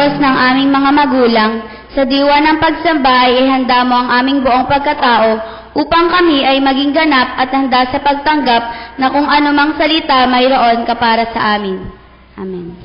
Diyos ng aming mga magulang, sa diwa ng pagsamba ay ihanda mo ang aming buong pagkatao upang kami ay maging ganap at handa sa pagtanggap na kung anumang salita mayroon ka para sa amin. Amen.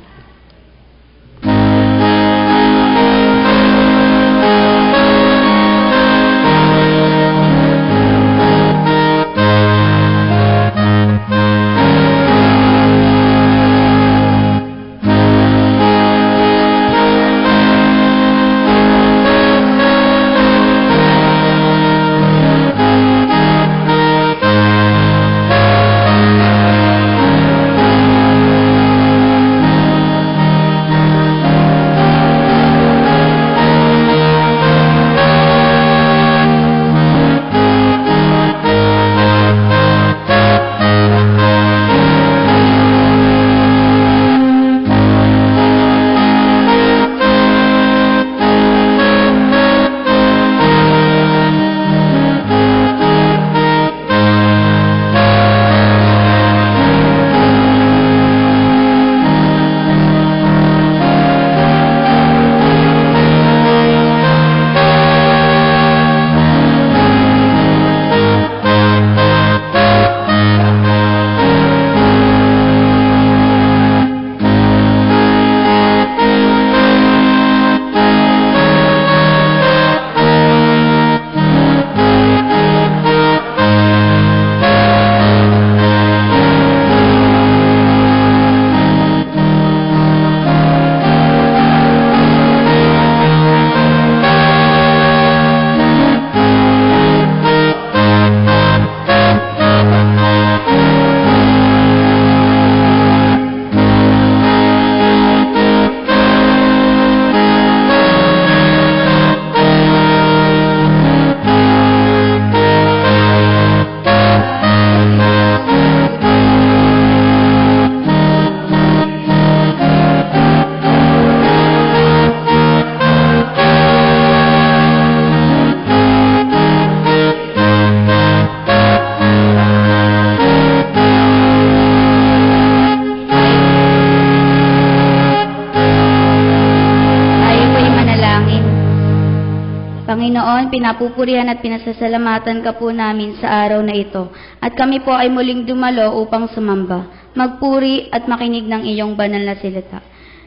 Panginoon, pinapupurihan at pinasasalamatan ka po namin sa araw na ito, at kami po ay muling dumalo upang sumamba, magpuri at makinig ng iyong banal na salita.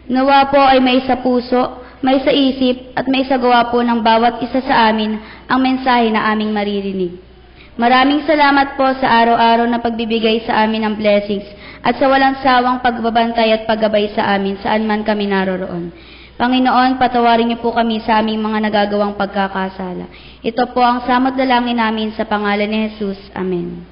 Nawa po ay may sa puso, may sa isip, at may sa gawa po ng bawat isa sa amin ang mensahe na aming maririnig. Maraming salamat po sa araw-araw na pagbibigay sa amin ng blessings at sa walang sawang pagbabantay at paggabay sa amin saan man kami naroroon. Panginoon, patawarin niyo po kami sa aming mga nagagawang pagkakasala. Ito po ang samot dalangin namin sa pangalan ni Jesus. Amen.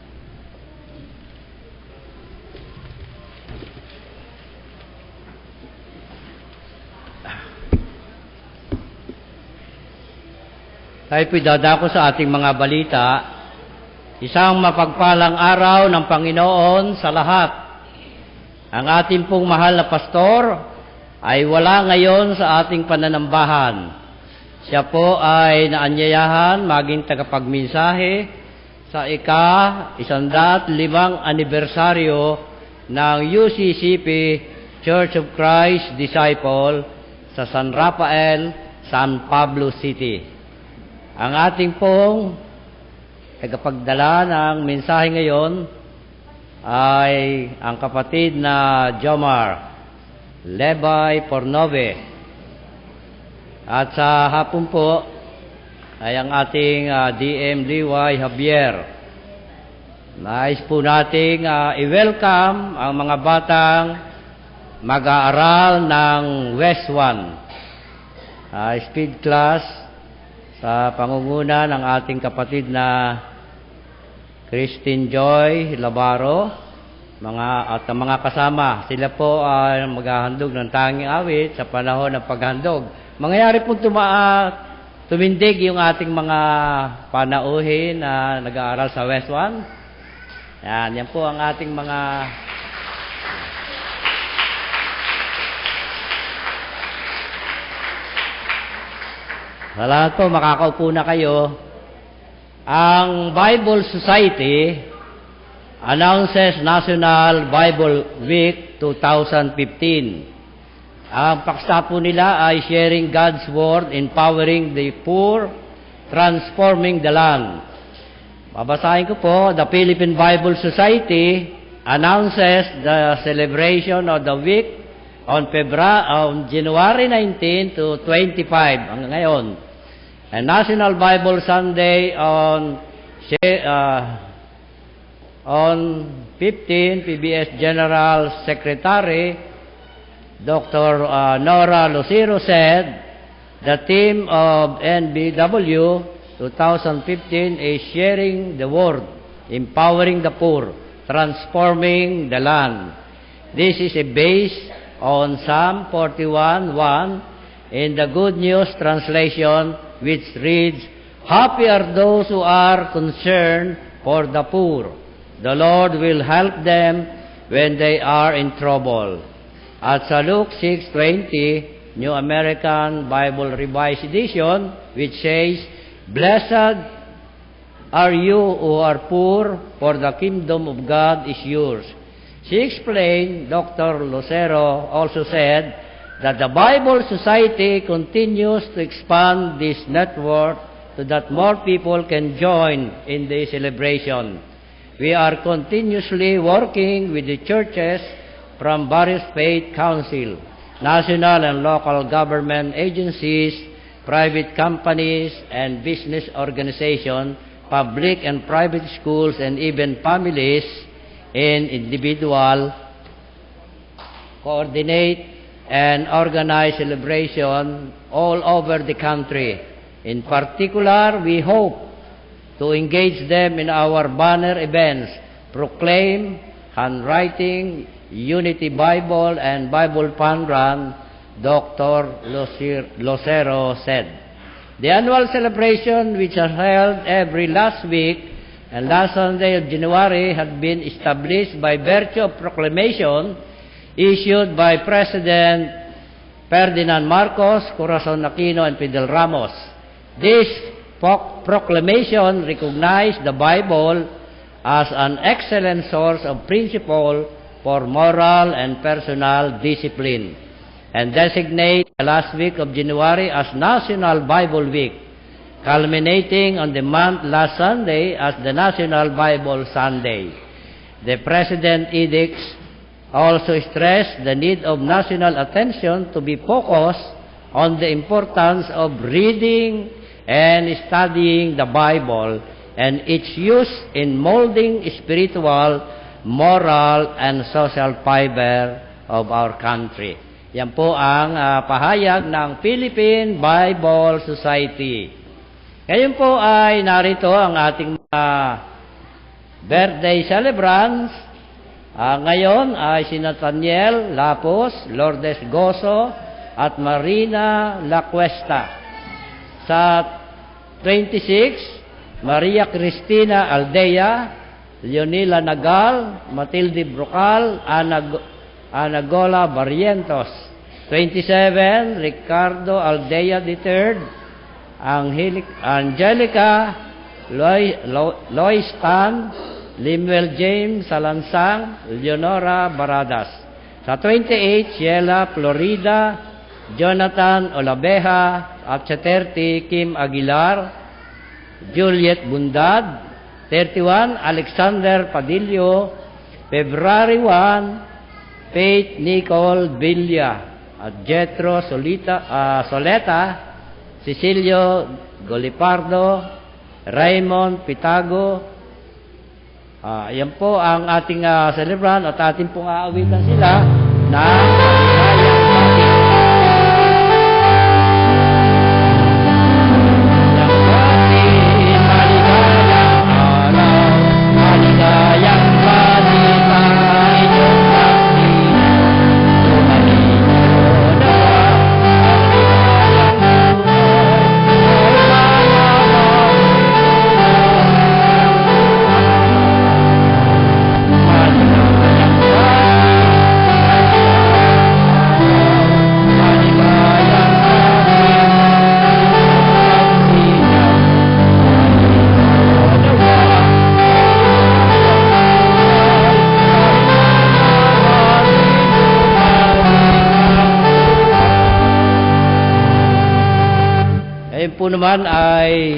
Tayo po'y dadako sa ating mga balita. Isang mapagpalang araw ng Panginoon sa lahat. Ang ating pong mahal na pastor ay wala ngayon sa ating pananambahan. Siya po ay naanyayahan maging tagapagmensahe sa ika-105 anibersaryo ng UCCP Church of Christ Disciple sa San Rafael, San Pablo City. Ang ating pong tagapagdala ng mensahe ngayon ay ang kapatid na Jomar Lebay Pornove. At sa hapon po ay ang ating DM Liway Javier. Nais po nating i-welcome ang mga batang mag-aaral ng West 1 speed class sa pangunguna ng ating kapatid na Christine Joy Labaro. Mga kasama, sila po ay maghahandog ng tanging awit sa panahon ng paghandog. Mangyayari po tumindig yung ating mga panauhin na nag-aaral sa West 1. Yan po ang ating mga salamat po, makakaupo na kayo. Ang Bible Society announces National Bible Week 2015 Ang paksa po nila ay sharing God's Word, empowering the poor, transforming the land. Babasahin ko po, the Philippine Bible Society announces the celebration of the week on January 19 to 25, hanggang ngayon. And National Bible Sunday on 15, PBS General Secretary Dr. Nora Lucero said, the theme of NBW 2015 is sharing the word, empowering the poor, transforming the land. This is based on Psalm 41:1 in the Good News translation, which reads, "Happy are those who are concerned for the poor. The Lord will help them when they are in trouble." At sa Luke 6:20, New American Bible Revised Edition, which says, "Blessed are you who are poor, for the kingdom of God is yours." She explained, Dr. Lucero also said, that the Bible Society continues to expand this network so that more people can join in the celebration. We are continuously working with the churches from various faith council, national and local government agencies, private companies and business organizations, public and private schools, and even families in individual coordinate and organize celebration all over the country. In particular, we hope to engage them in our banner events, Proclaim, Handwriting, Unity Bible, and Bible Fun Run, Dr. Lucero said. The annual celebration, which is held every last week and last Sunday of January, had been established by virtue of proclamation issued by President Ferdinand Marcos, Corazon Aquino, and Fidel Ramos. This proclamation recognized the Bible as an excellent source of principle for moral and personal discipline, and designate the last week of January as National Bible Week, culminating on the month last Sunday as the National Bible Sunday. The President's edicts also stressed the need of national attention to be focused on the importance of reading and studying the Bible and its use in molding spiritual, moral, and social fiber of our country. Yan po ang pahayag ng Philippine Bible Society. Ngayon po ay narito ang ating mga birthday celebrants. Ngayon ay si Nathaniel Lapos, Lourdes Goso, at Marina Lacuesta. Sa 26, Maria Cristina Aldea, Leonila Nagal, Matilde Brocal, Anagola Barrientos. 27, Ricardo Aldea III, Angelica Lois Tan, Limuel James Salansang, Leonora Baradas. Sa 28, Sheila Florida, Jonathan Olabeja, at sa 30, Kim Aguilar, Juliet Bundad. 31, Alexander Padillo. February 1, Faith Nicole Villa, at Jetro Soleta, Cecilio Golipardo, Raymond Pitago. Yan po ang ating celebrant at ating pong aawitan sila na maligayang bakit. naman ay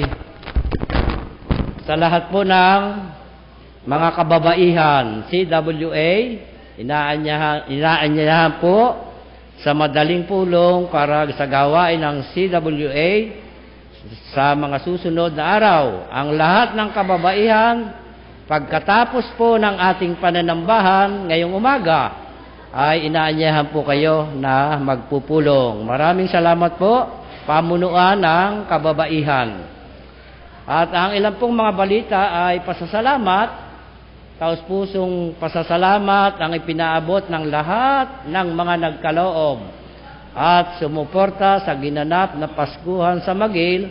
sa lahat po ng mga kababaihan, CWA, inaanyahan po sa madaling pulong para sa gawain ng CWA sa mga susunod na araw. Ang lahat ng kababaihan, pagkatapos po ng ating pananambahan ngayong umaga, ay inaanyahan po kayo na magpupulong. Maraming salamat po, pamunuan ng kababaihan. At ang ilang pong mga balita ay pasasalamat, taos-pusong pasasalamat ang ipinaabot ng lahat ng mga nagkaloob at sumuporta sa ginanap na Paskuhan sa Magil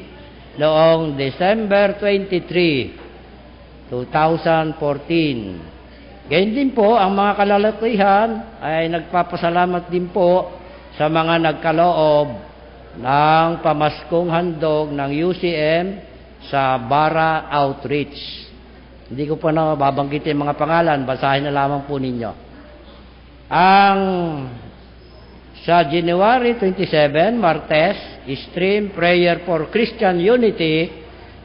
noong December 23, 2014. Gayun din po, ang mga kalalakihan ay nagpapasalamat din po sa mga nagkaloob ng pamaskong handog ng UCM sa Bara Outreach. Hindi ko pa na babanggitin mga pangalan, basahin na lamang po ninyo. Sa January 27, Martes, Stream Prayer for Christian Unity,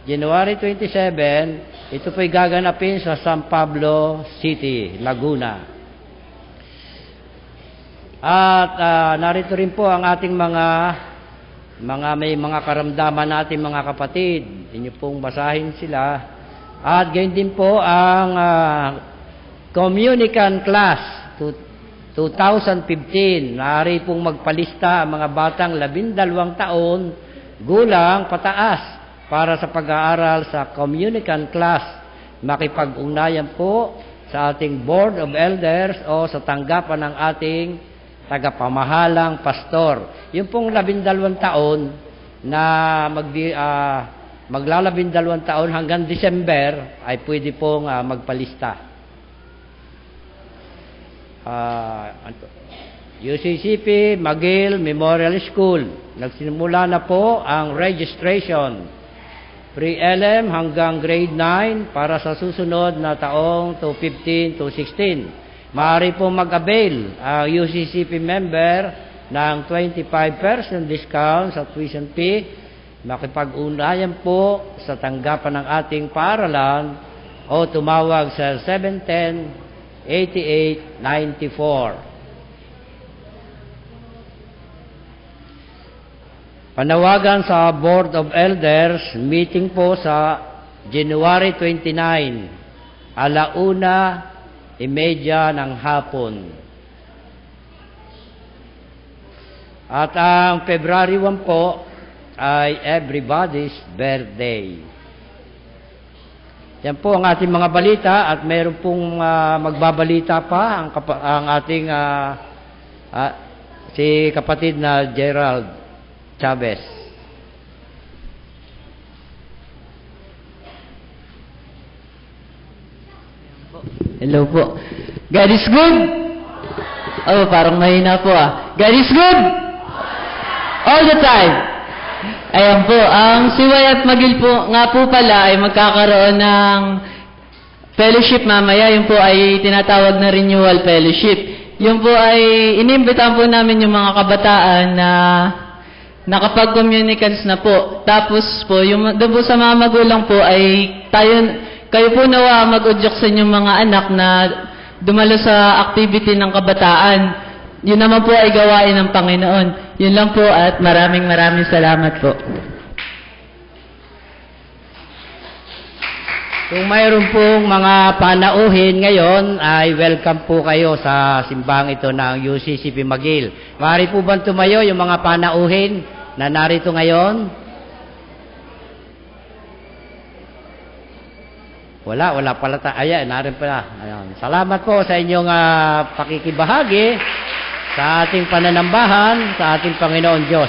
January 27, ito po'y gaganapin sa San Pablo City, Laguna. At narito rin po ang ating may mga karamdaman natin mga kapatid. Inyo pong basahin sila. At gayon din po ang Communicant Class 2015. Nari pong magpalista ang mga batang 12 taon gulang pataas para sa pag-aaral sa Communicant Class. Makipag-ugnayan po sa ating Board of Elders o sa tanggapan ng ating tagapamahalang pastor. Yung pong 12 taon na maglalabindalawang taon hanggang December ay pwede pong magpalista. UCCP Magil Memorial School. Nagsimula na po ang registration. Pre-LM hanggang grade 9 para sa susunod na taong 2015 to 16. Maaari po mag-avail ang UCCP member ng 25% discount sa tuition fee. Makipag-ugnayan po sa tanggapan ng ating paaralan o tumawag sa 710-8894. Panawagan sa Board of Elders, meeting po sa January 29, 1:30 ng hapon. At ang February 1 po ay everybody's birthday. Yan po ang ating mga balita at mayroon pong magbabalita pa ang ating si kapatid na Gerald Chavez. Hello po. God is good. Oh, parang mahina po God is good. All the time. Ayan po, ang Siway at Magil po nga po pala ay magkakaroon ng fellowship mamaya. Yun po ay tinatawag na renewal fellowship. Yun po ay inimbitahan po namin yung mga kabataan na nakapag-communicants na po. Tapos po, doon po sa mga magulang po ay kayo po nawa mag-udyok sa inyong mga anak na dumalo sa activity ng kabataan. Yun naman po ay gawain ng Panginoon. Yun lang po at maraming salamat po. Kung mayroon pong mga panauhin ngayon, ay welcome po kayo sa simbang ito ng UCCP Magil. Maaari po bang tumayo yung mga panauhin na narito ngayon? Wala pala ayan, narin pala. Ayan. Salamat po sa inyong pakikibahagi sa ating pananambahan sa ating Panginoon Diyos.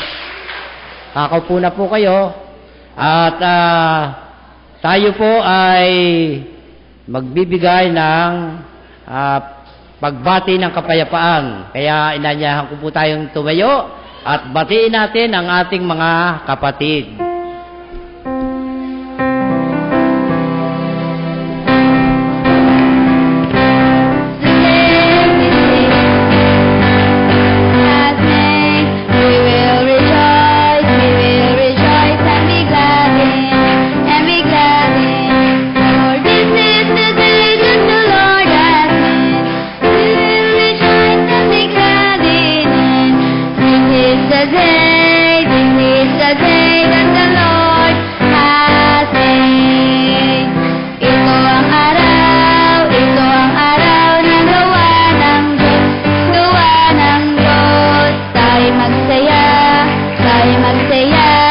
Kakaupo na po kayo at tayo po ay magbibigay ng pagbati ng kapayapaan. Kaya inanyahan ko po tayong tumayo at batiin natin ang ating mga kapatid. We will rejoice and be glad. the day, this is the day that the Lord has made. Ito ang araw na gawa ng Diyos. Tayo magsaya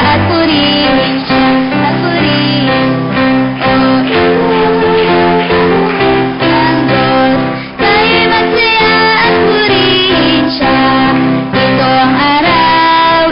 at purihin siya, at purihin. Oh, ng Diyos. Tayo magsaya at purihin siya. Ito ang araw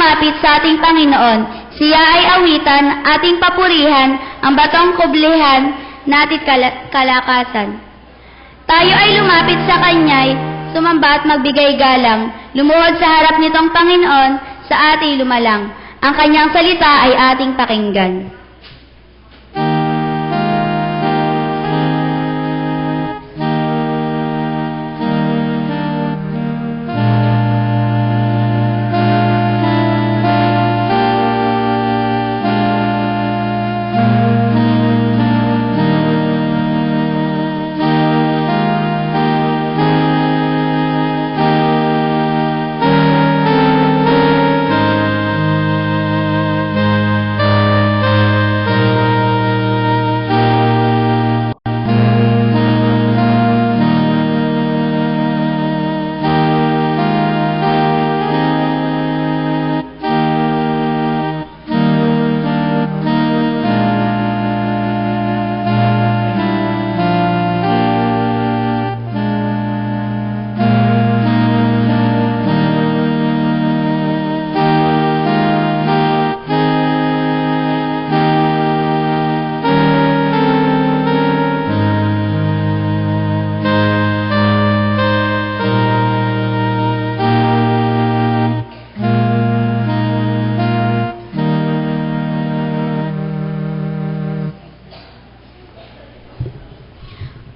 lumapit sa ating Panginoon. Siya ay awitan, ating papurihan, ang batong kublihan, natin kalakasan. Tayo ay lumapit sa Kanya'y sumamba at magbigay galang, lumuhod sa harap nitong Panginoon, sa ating lumalang. Ang Kanyang salita ay ating pakinggan.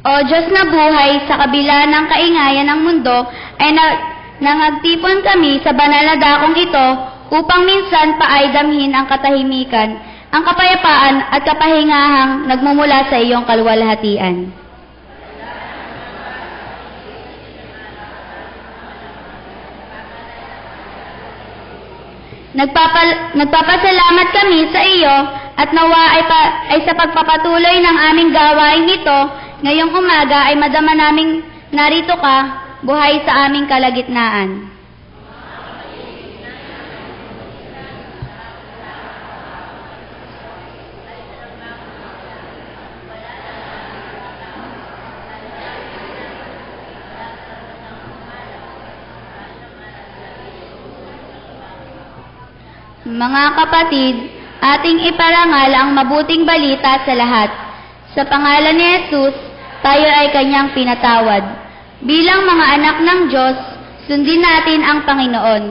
O Diyos na buhay, sa kabila ng kaingayan ng mundo, ay nangagtipon kami sa banal na dakong ito upang minsan pa ay damhin ang katahimikan, ang kapayapaan at kapahingahang nagmumula sa iyong kaluwalhatian. Nagpapasalamat kami sa iyo at nawa ay sa pagpapatuloy ng aming gawain ito, ngayong umaga ay madama naming narito ka, buhay sa aming kalagitnaan. Mga kapatid, ating iparangal ang mabuting balita sa lahat. Sa pangalan ni Jesus, tayo ay Kanyang pinatawad. Bilang mga anak ng Diyos, sundin natin ang Panginoon.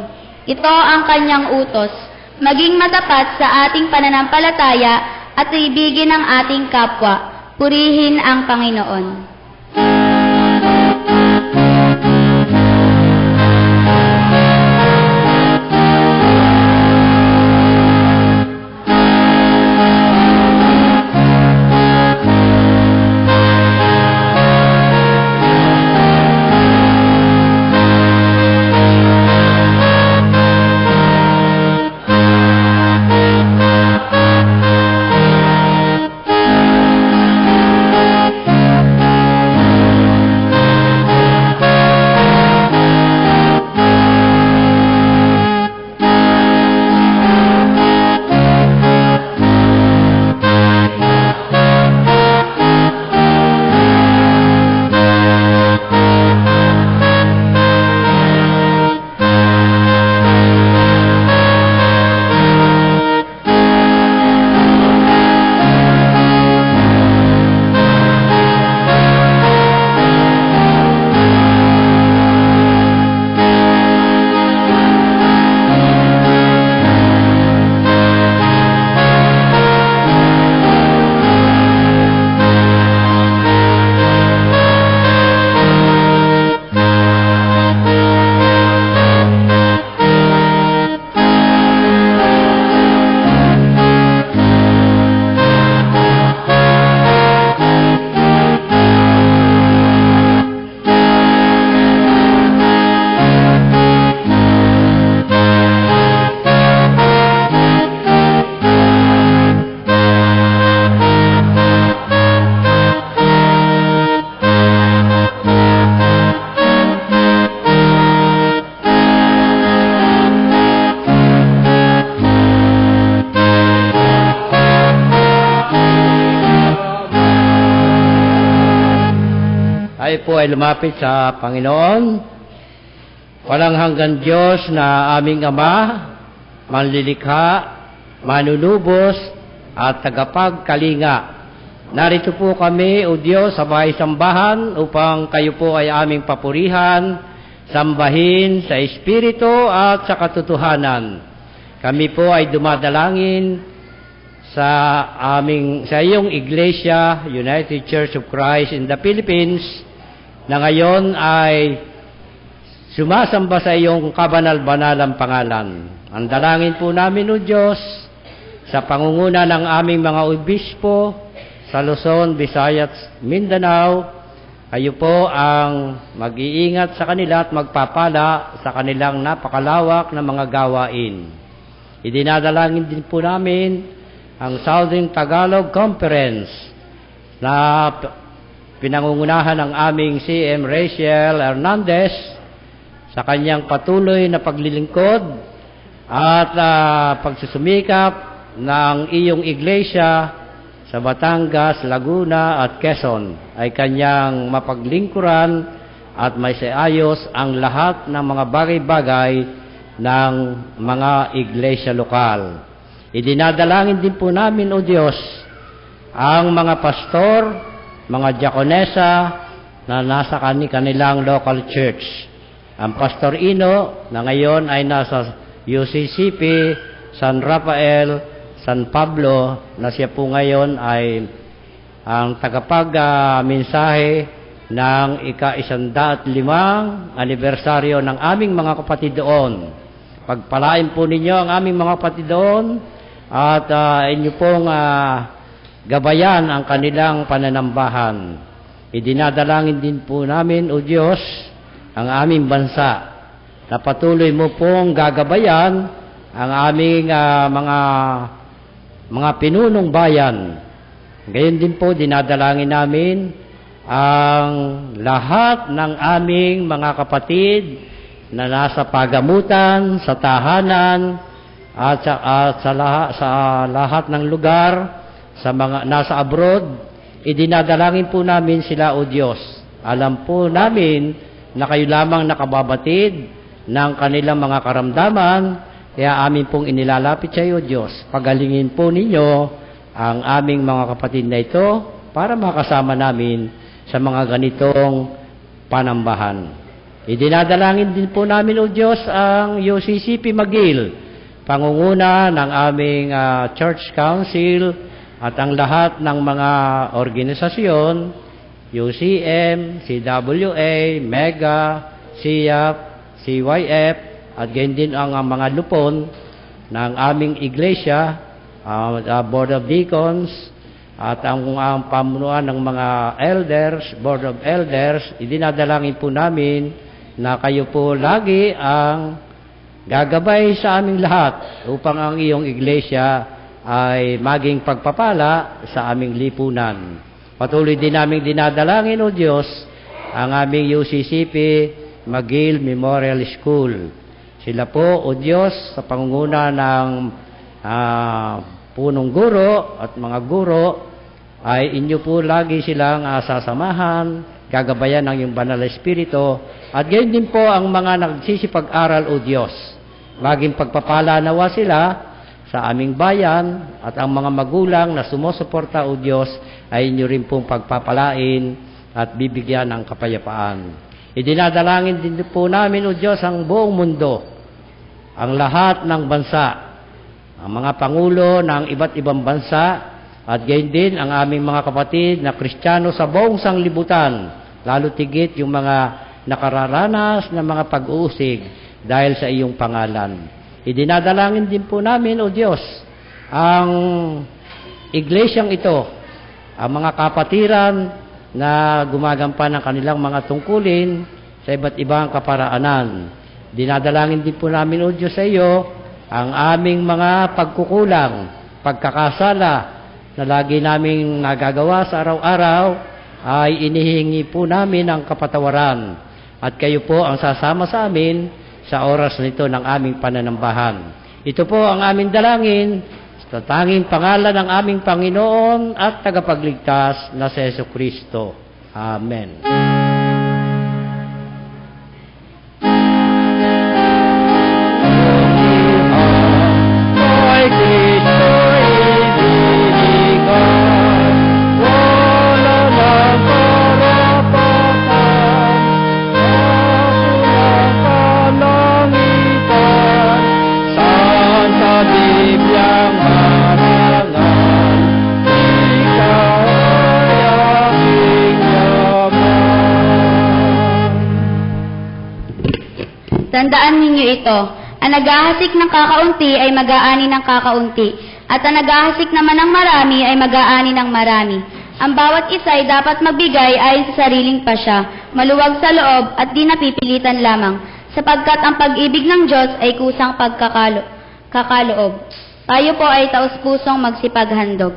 Ito ang Kanyang utos, maging matapat sa ating pananampalataya at ibigin ang ating kapwa. Purihin ang Panginoon. Tayo po ay lumapit sa Panginoon. Walang hanggan Diyos na aming Ama, manlilikha, manunubos, at tagapagkalinga. Narito po kami, O Diyos, sa bahay-sambahan upang kayo po ay aming papurihan, sambahin sa Espiritu at sa katotohanan. Kami po ay dumadalangin sa iyong Iglesia, United Church of Christ in the Philippines, na ngayon ay sumasamba sa iyong kabanal-banalang pangalan. Ang dalangin po namin, O Diyos, sa pangunguna ng aming mga obispo sa Luzon, Visayas, Mindanao, kayo po ang mag-iingat sa kanila at magpapala sa kanilang napakalawak na mga gawain. Idinadalangin din po namin ang Southern Tagalog Conference na pinangungunahan ng aming CM Rachel Hernandez sa kanyang patuloy na paglilingkod at pagsusumikap ng iyong iglesia sa Batangas, Laguna at Quezon ay kanyang mapaglingkuran at may saayos ang lahat ng mga bagay-bagay ng mga iglesia lokal. Idinadalangin din po namin, O Diyos, ang mga pastor, mga diakonesa na nasa kanilang local church. Ang Pastor Ino na ngayon ay nasa UCCP, San Rafael, San Pablo, na siya po ngayon ay ang tagapag-mensahe ng ika-105 anibersaryo ng aming mga kapatid doon. Pagpalain po ninyo ang aming mga kapatid doon at inyo pong gabayan ang kanilang pananambahan. Idinadalangin din po namin, O Diyos, ang aming bansa na patuloy mo pong gagabayan ang aming mga pinunong bayan. Gayon din po, dinadalangin namin ang lahat ng aming mga kapatid na nasa pagamutan, sa tahanan, at sa lahat ng lugar, sa mga nasa abroad. Idinadalangin po namin sila, O Diyos. Alam po namin na kayo lamang nakababatid ng kanilang mga karamdaman, kaya amin pong inilalapit sa iyo, Diyos. Pagalingin po ninyo ang aming mga kapatid na ito para makasama namin sa mga ganitong panambahan. Idinadalangin din po namin, O Diyos, ang UCCP Magil, pangunguna ng aming Church Council at ang lahat ng mga organisasyon, UCM, CWA, MEGA, SIAP, CYF, at gayon din ang mga lupon ng aming iglesia, Board of Deacons, at ang pamunuan ng mga elders, Board of Elders. Idinadalangin po namin na kayo po lagi ang gagabay sa aming lahat upang ang iyong iglesia ay maging pagpapala sa aming lipunan. Patuloy din namin dinadalangin, O Diyos, ang aming UCCP Magil Memorial School. Sila po, O Diyos, sa pangunguna ng punong guro at mga guro, ay inyo po lagi silang sasamahan, gagabayan ng iyong banal na Espiritu, at gayon din po ang mga nagsisipag-aral, O Diyos. Maging pagpapala nawa sila sa aming bayan, at ang mga magulang na sumusuporta, O Diyos, ay inyo rin pong pagpapalain at bibigyan ng kapayapaan. Idinadalangin din po namin, O Diyos, ang buong mundo, ang lahat ng bansa, ang mga pangulo ng iba't ibang bansa, at gayon din ang aming mga kapatid na Kristiyano sa buong sanglibutan, lalo tigit yung mga nakararanas ng mga pag-uusig dahil sa iyong pangalan. Idinadalangin din po namin, O Diyos, ang iglesyang ito, ang mga kapatiran na gumagampan ng kanilang mga tungkulin sa iba't ibang kaparaanan. Dinadalangin din po namin, O Diyos, sa iyo ang aming mga pagkukulang, pagkakasala na lagi naming nagagawa sa araw-araw, ay inihingi po namin ang kapatawaran. At kayo po ang sasama sa amin sa oras nito ng aming pananambahan. Ito po ang aming dalangin sa tanging pangalan ng aming Panginoon at tagapagligtas na si Jesucristo. Amen. Tandaan ninyo ito, ang naghahasik ng kakaunti ay mag-aani ng kakaunti, at ang naghahasik naman ng marami ay mag-aani ng marami. Ang bawat isa ay dapat magbigay ayon sa sariling pasya, maluwag sa loob at di napipilitan lamang, sapagkat ang pag-ibig ng Diyos ay kusang pagkakaloob. Tayo po ay taus-pusong magsipaghandog.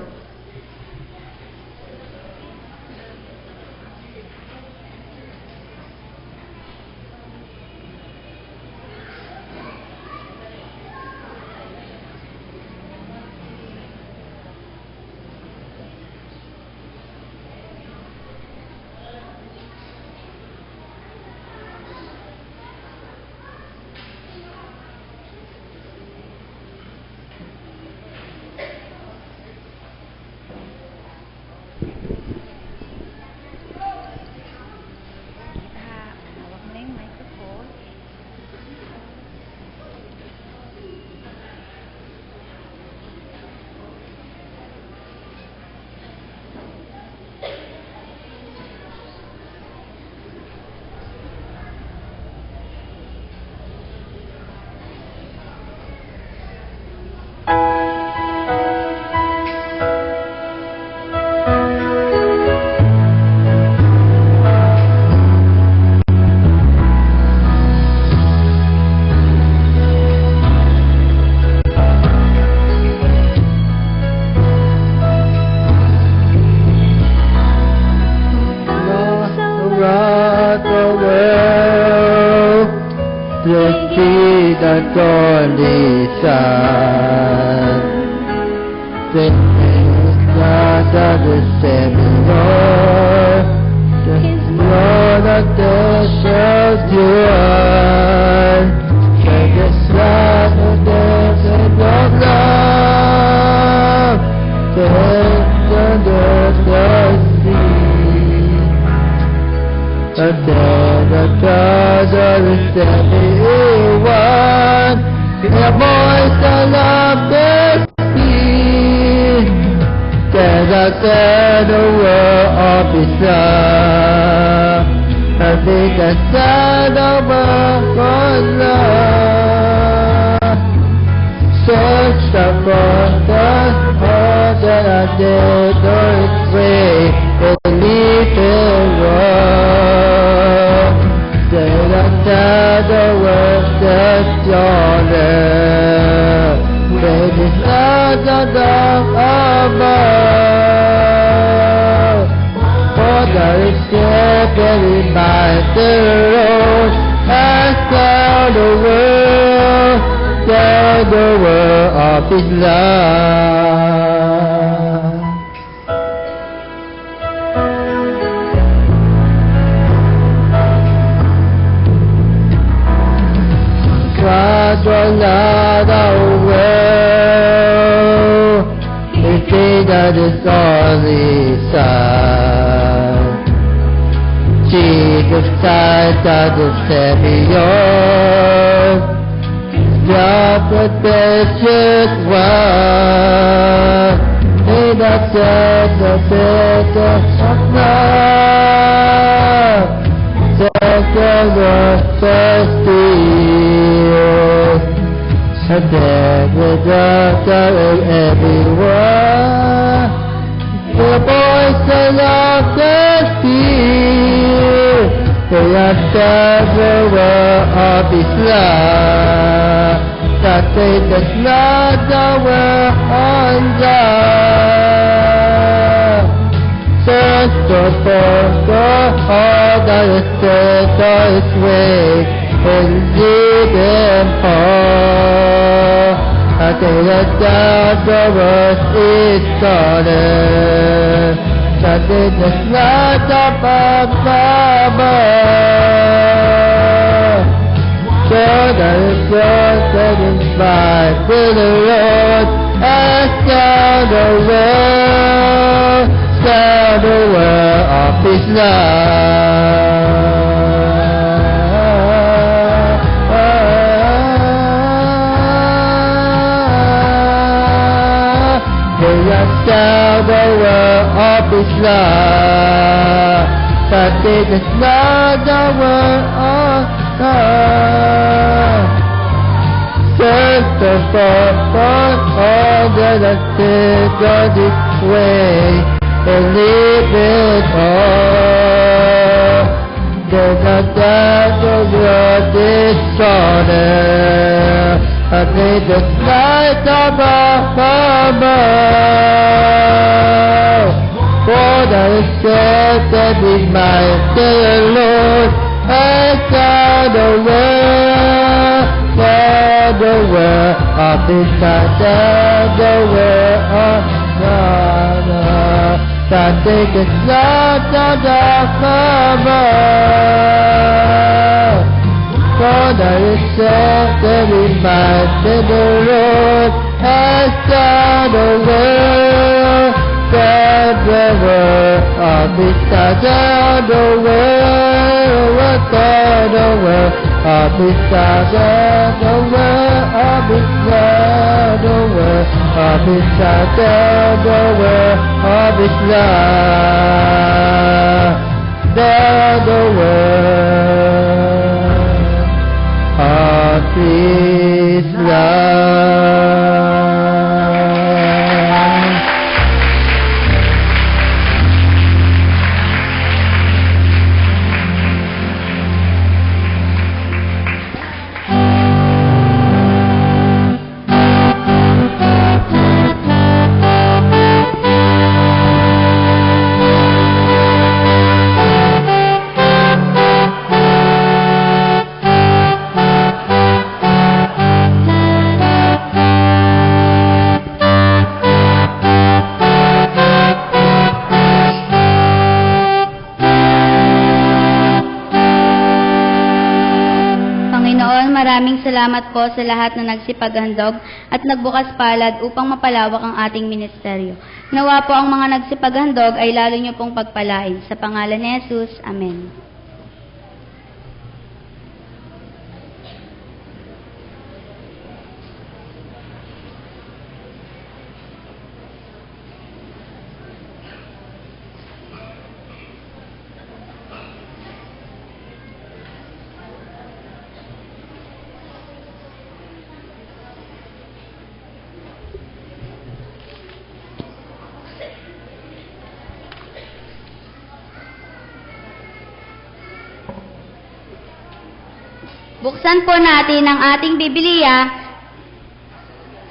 But it is not the word of God. the forth all that I said God this way and leave it all. There's a doubt of your dishonor. I need the light of above. For the said that we might say, Lord, as God aware, God aware of His God aware of God. That take a shot of the cover. For the said that we might say, the Lord, as God aware, God aware of His God aware, God aware of His God aware of His God aware of His God aware of His love, God aware of His love. Maraming salamat po sa lahat na nagsipaghandog at nagbukas palad upang mapalawak ang ating ministeryo. Nawa po ang mga nagsipaghandog ay lalo niyo pong pagpalain. Sa pangalan ni Jesus, Amen. Buksan po natin ang ating Biblia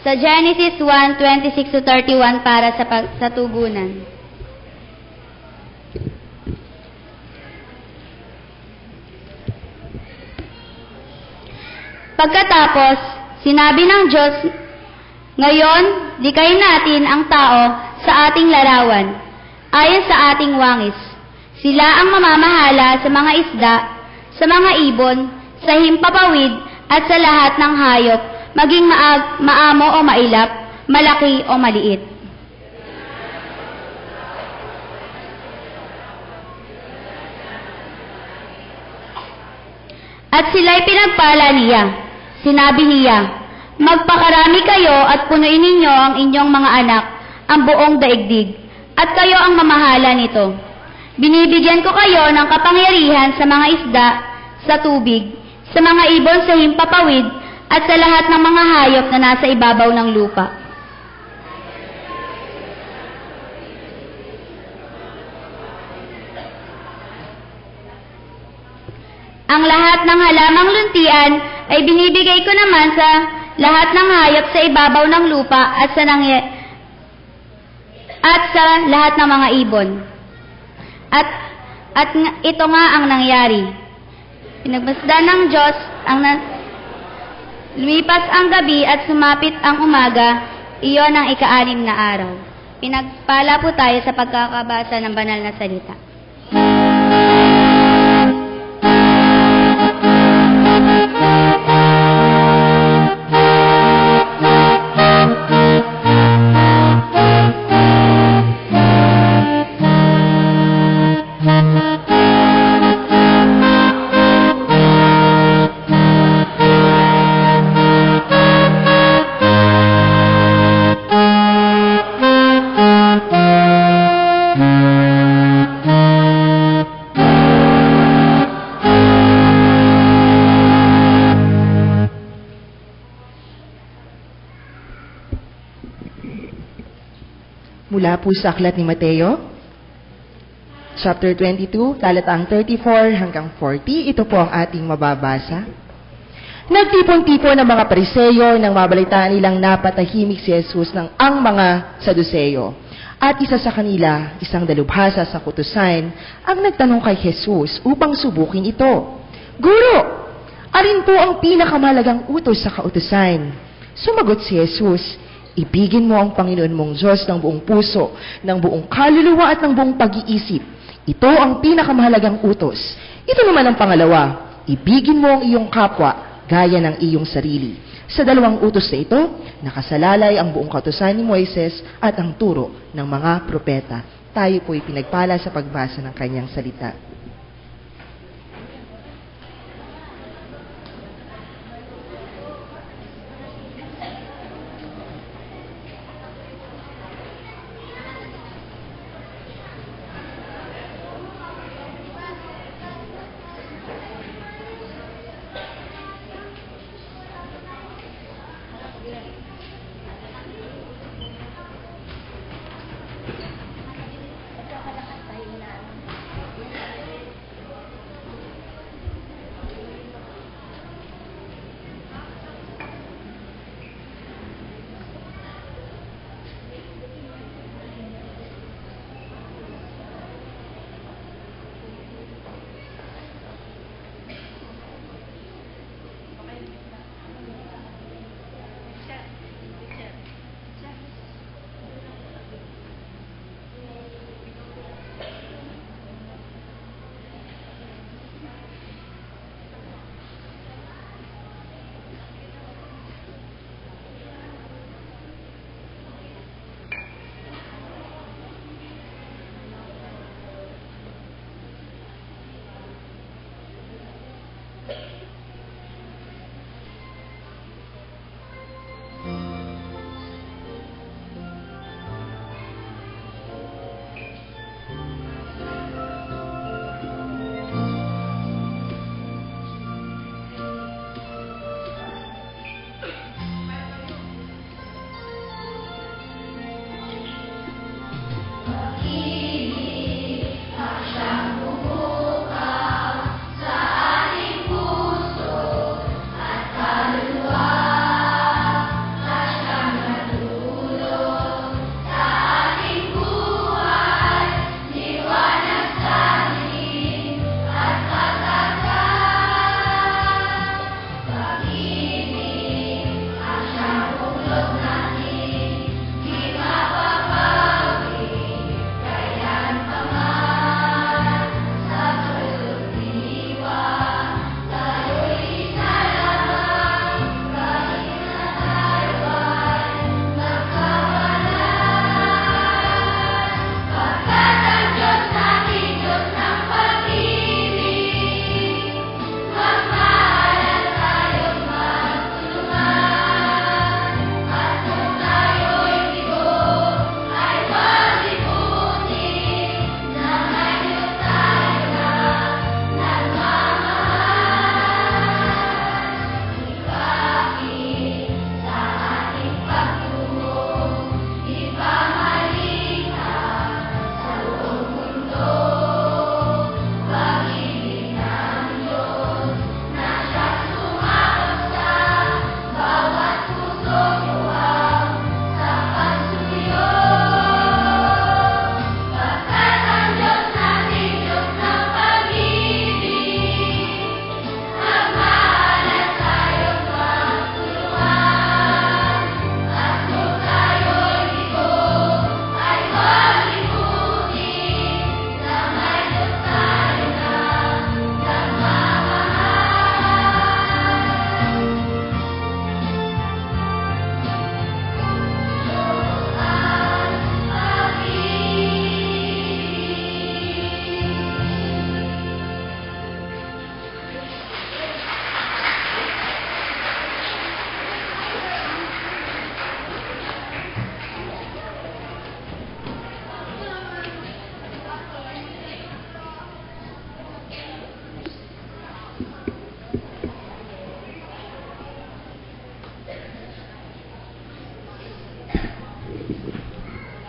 sa Genesis 1:26-31 para sa tugunan. Pagkatapos, sinabi ng Diyos, "Ngayon, likhain natin ang tao sa ating larawan, ayon sa ating wangis. Sila ang mamamahala sa mga isda, sa mga ibon, sa himpapawid at sa lahat ng hayop, maging maamo o mailap, malaki o maliit." At sila'y pinagpala niya. Sinabi niya, "Magpakarami kayo at punuin ninyo ang inyong mga anak, ang buong daigdig, at kayo ang mamahala nito. Binibigyan ko kayo ng kapangyarihan sa mga isda sa tubig, sa mga ibon sa himpapawid, at sa lahat ng mga hayop na nasa ibabaw ng lupa." Ang lahat ng halamang luntian ay binibigay ko naman sa lahat ng hayop sa ibabaw ng lupa at sa lahat ng mga ibon. At ito nga ang nangyari. Pinagmasdan ng Diyos lumipas ang gabi at sumapit ang umaga, iyon ang ika-6 na araw. Pinagpala po tayo sa pagkakabasa ng banal na salita. Mula po sa aklat ni Mateo, chapter 22, talataang 34 hanggang 40. Ito po ang ating mababasa. Nagtipon-tipon ng mga Pariseyo nang mabalitaan nilang napatahimik si Jesus ng ang mga Saduseyo. At isa sa kanila, isang dalubhasa sa kutusan, ang nagtanong kay Jesus upang subukin ito. Guro, alin po ang pinakamalagang utos sa kautusan? Sumagot si Jesus, ibigin mo ang Panginoon mong Diyos ng buong puso, ng buong kaluluwa at ng buong pag-iisip. Ito ang pinakamahalagang utos. Ito naman ang pangalawa, ibigin mo ang iyong kapwa, gaya ng iyong sarili. Sa dalawang utos na ito, nakasalalay ang buong kautusan ni Moises at ang turo ng mga propeta. Tayo po'y pinagpala sa pagbasa ng kanyang salita.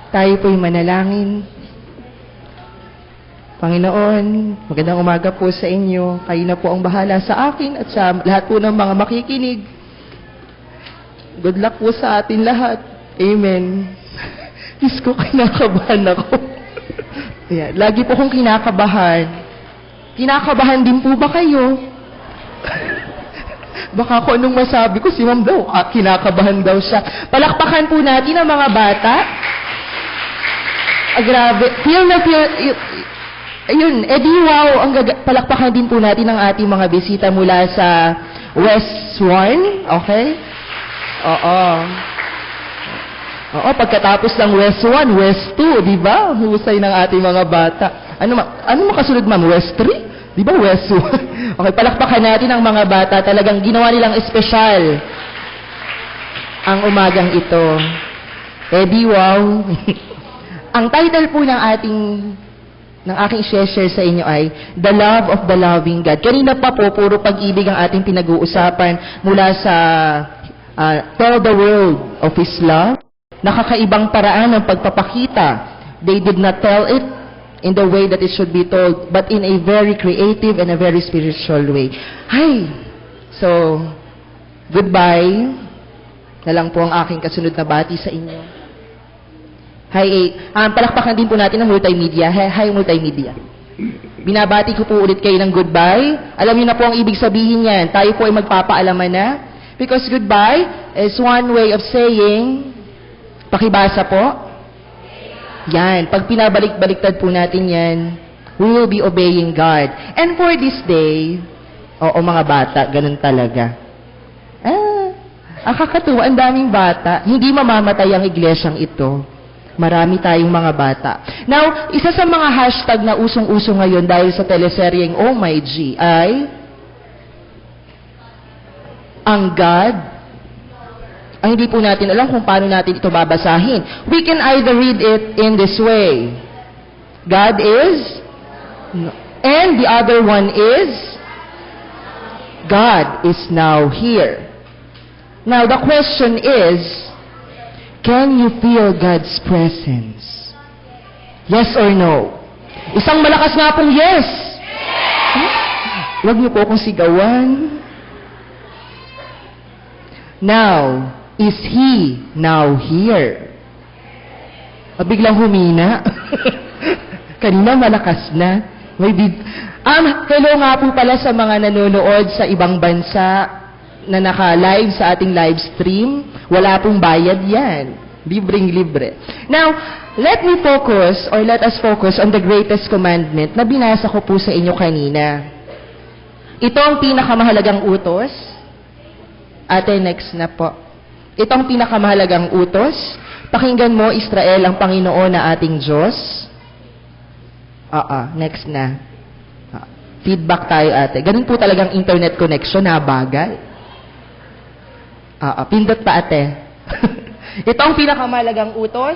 Tayo po'y manalangin. Panginoon, magandang umaga po sa inyo. Kayo na po ang bahala sa akin at sa lahat po ng mga makikinig. Good luck po sa atin lahat. Amen. Diyos ko, kinakabahan ako. Ayan, lagi po kong kinakabahan. Kinakabahan din po ba kayo? Baka kung anong masabi ko, si Ma'am daw, kinakabahan daw siya. Palakpakan po natin ang mga bata. Grabe. Feel na feel... Ayun, edi wow, palakpakan din po natin ang ating mga bisita mula sa West 1, okay? Oo, pagkatapos ng West 1, West 2, di ba? Husay ng ating mga bata. Ano makasunod, ma'am? West 3? Di ba West 1? Okay, palakpakan natin ang mga bata. Talagang ginawa nilang espesyal ang umagang ito. Edi wow. Ang title po ng aking share sa inyo ay The Love of the Loving God. Kanina pa po, puro pag-ibig ang ating pinag-uusapan mula sa Tell the World of His Love. Nakakaibang paraan ng pagpapakita. They did not tell it in the way that it should be told, but in a very creative and a very spiritual way. Hi! So, goodbye. Na lang po ang aking kasunod na bati sa inyo. Hi, palakpakan din po natin ang multimedia. Hi, multimedia. Binabati ko po ulit kayo ng goodbye. Alam niyo na po ang ibig sabihin yan. Tayo po ay magpapaalaman na. Because goodbye is one way of saying, pakibasa po. Yan. Pag pinabalik-baliktad po natin yan, we will be obeying God. And for this day, oo mga bata, ganun talaga. Ang kakatuwa, ang daming bata. Hindi mamamatay ang iglesyang ito. Marami tayong mga bata. Now, isa sa mga hashtag na usong-uso ngayon dahil sa teleseryeng Oh My G ay ang God. Ang hindi po natin alam kung paano natin ito babasahin. We can either read it in this way. God is, and the other one is, God is now here. Now, the question is, can you feel God's presence? Yes or no? Isang malakas nga pong yes. Huwag niyo po akong sigawan. Now, is He now here? Biglang humina. Kanina malakas na. Hello nga po pala sa mga nanonood sa ibang bansa na naka-live sa ating live stream. Wala pong bayad yan. Libreng-libre. Now, let us focus on the greatest commandment na binasa ko po sa inyo kanina. Ito ang pinakamahalagang utos. Ate, next na po. Ito ang pinakamahalagang utos. Pakinggan mo, Israel, ang Panginoon na ating Diyos. Next na. Feedback tayo, ate. Ganun po talagang internet connection, nabagal. Pindot pa, ate. Ito ang pinakamahalagang utos.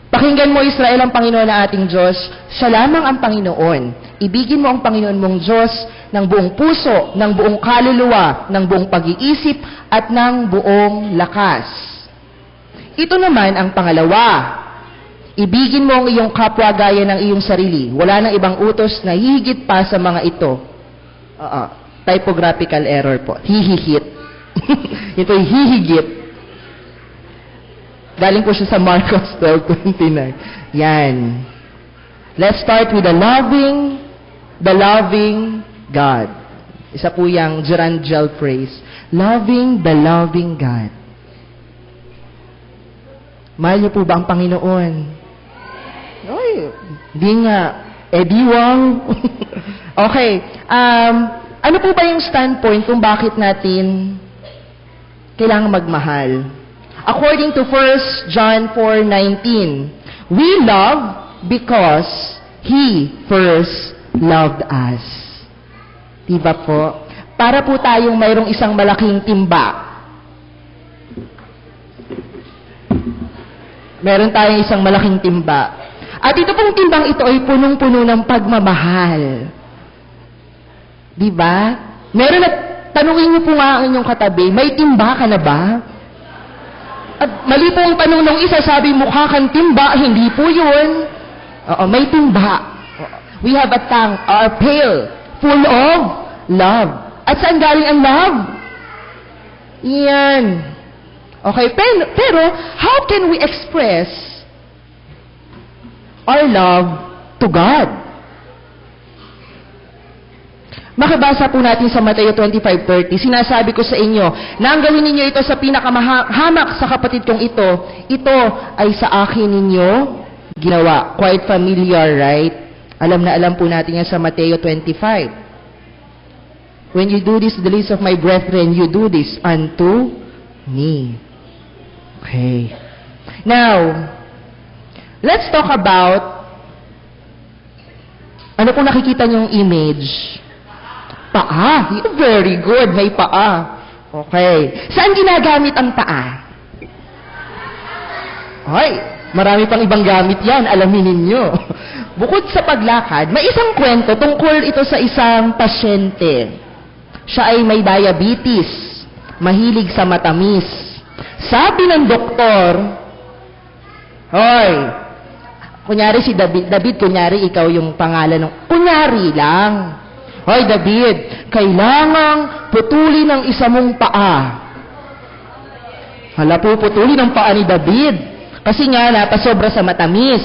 Pakinggan mo, Israel, ang Panginoon na ating Diyos. Siya lamang ang Panginoon. Ibigin mo ang Panginoon mong Diyos ng buong puso, ng buong kaluluwa, ng buong pag-iisip, at ng buong lakas. Ito naman ang pangalawa. Ibigin mo ang iyong kapwa gaya ng iyong sarili. Wala nang ibang utos na hihigit pa sa mga ito. Typographical error po. Hihigit. Ito ay hihigit. Galing po siya sa Marcos 12:29. Yan. Let's start with the loving God. Isa po yung gerundial phrase. Loving the loving God. Mahal niyo po ba ang Panginoon? Oy, di nga. Di wow. Okay. Ano po ba yung standpoint kung bakit natin kailangang magmahal? According to 1 John 4:19, we love because He first loved us. Diba po? Para po tayong mayroong isang malaking timba. Meron tayong isang malaking timba. At ito pong timbang ito ay punong-puno ng pagmamahal. Diba? Meron na, tanungin niyo po nga ang inyong katabi, may timba ka na ba? At mali po ang tanong ng isa, sabi mukha kang timba, hindi po yun. Oo, may timba. We have a tank, a pail, full of love. At saan galing ang love? Yan. Okay, pero how can we express our love to God? Makibasa po natin sa Mateo 25:30. Sinasabi ko sa inyo na ang gawin ninyo ito sa pinakamahamak sa kapatid kong ito ay sa akin ninyo ginawa. Quite familiar, right? Alam na alam po natin yan sa Mateo 25. When you do this, the least of my brethren, you do this unto me. Okay. Now, let's talk about ano kung nakikita niyong image? Paa. Very good. May paa. Okay. Saan ginagamit ang paa? Ay, marami pang ibang gamit yan. Alamin ninyo. Bukod sa paglakad, may isang kwento tungkol ito sa isang pasyente. Siya ay may diabetes. Mahilig sa matamis. Sabi ng doktor, hoy, kunyari si David, kunyari ikaw yung pangalan ng, kunyari lang. Hoy, David, kailangang putulin ang isa mong paa. Hala po, putulin ang paa ni David. Kasi nga, napasobra sa matamis.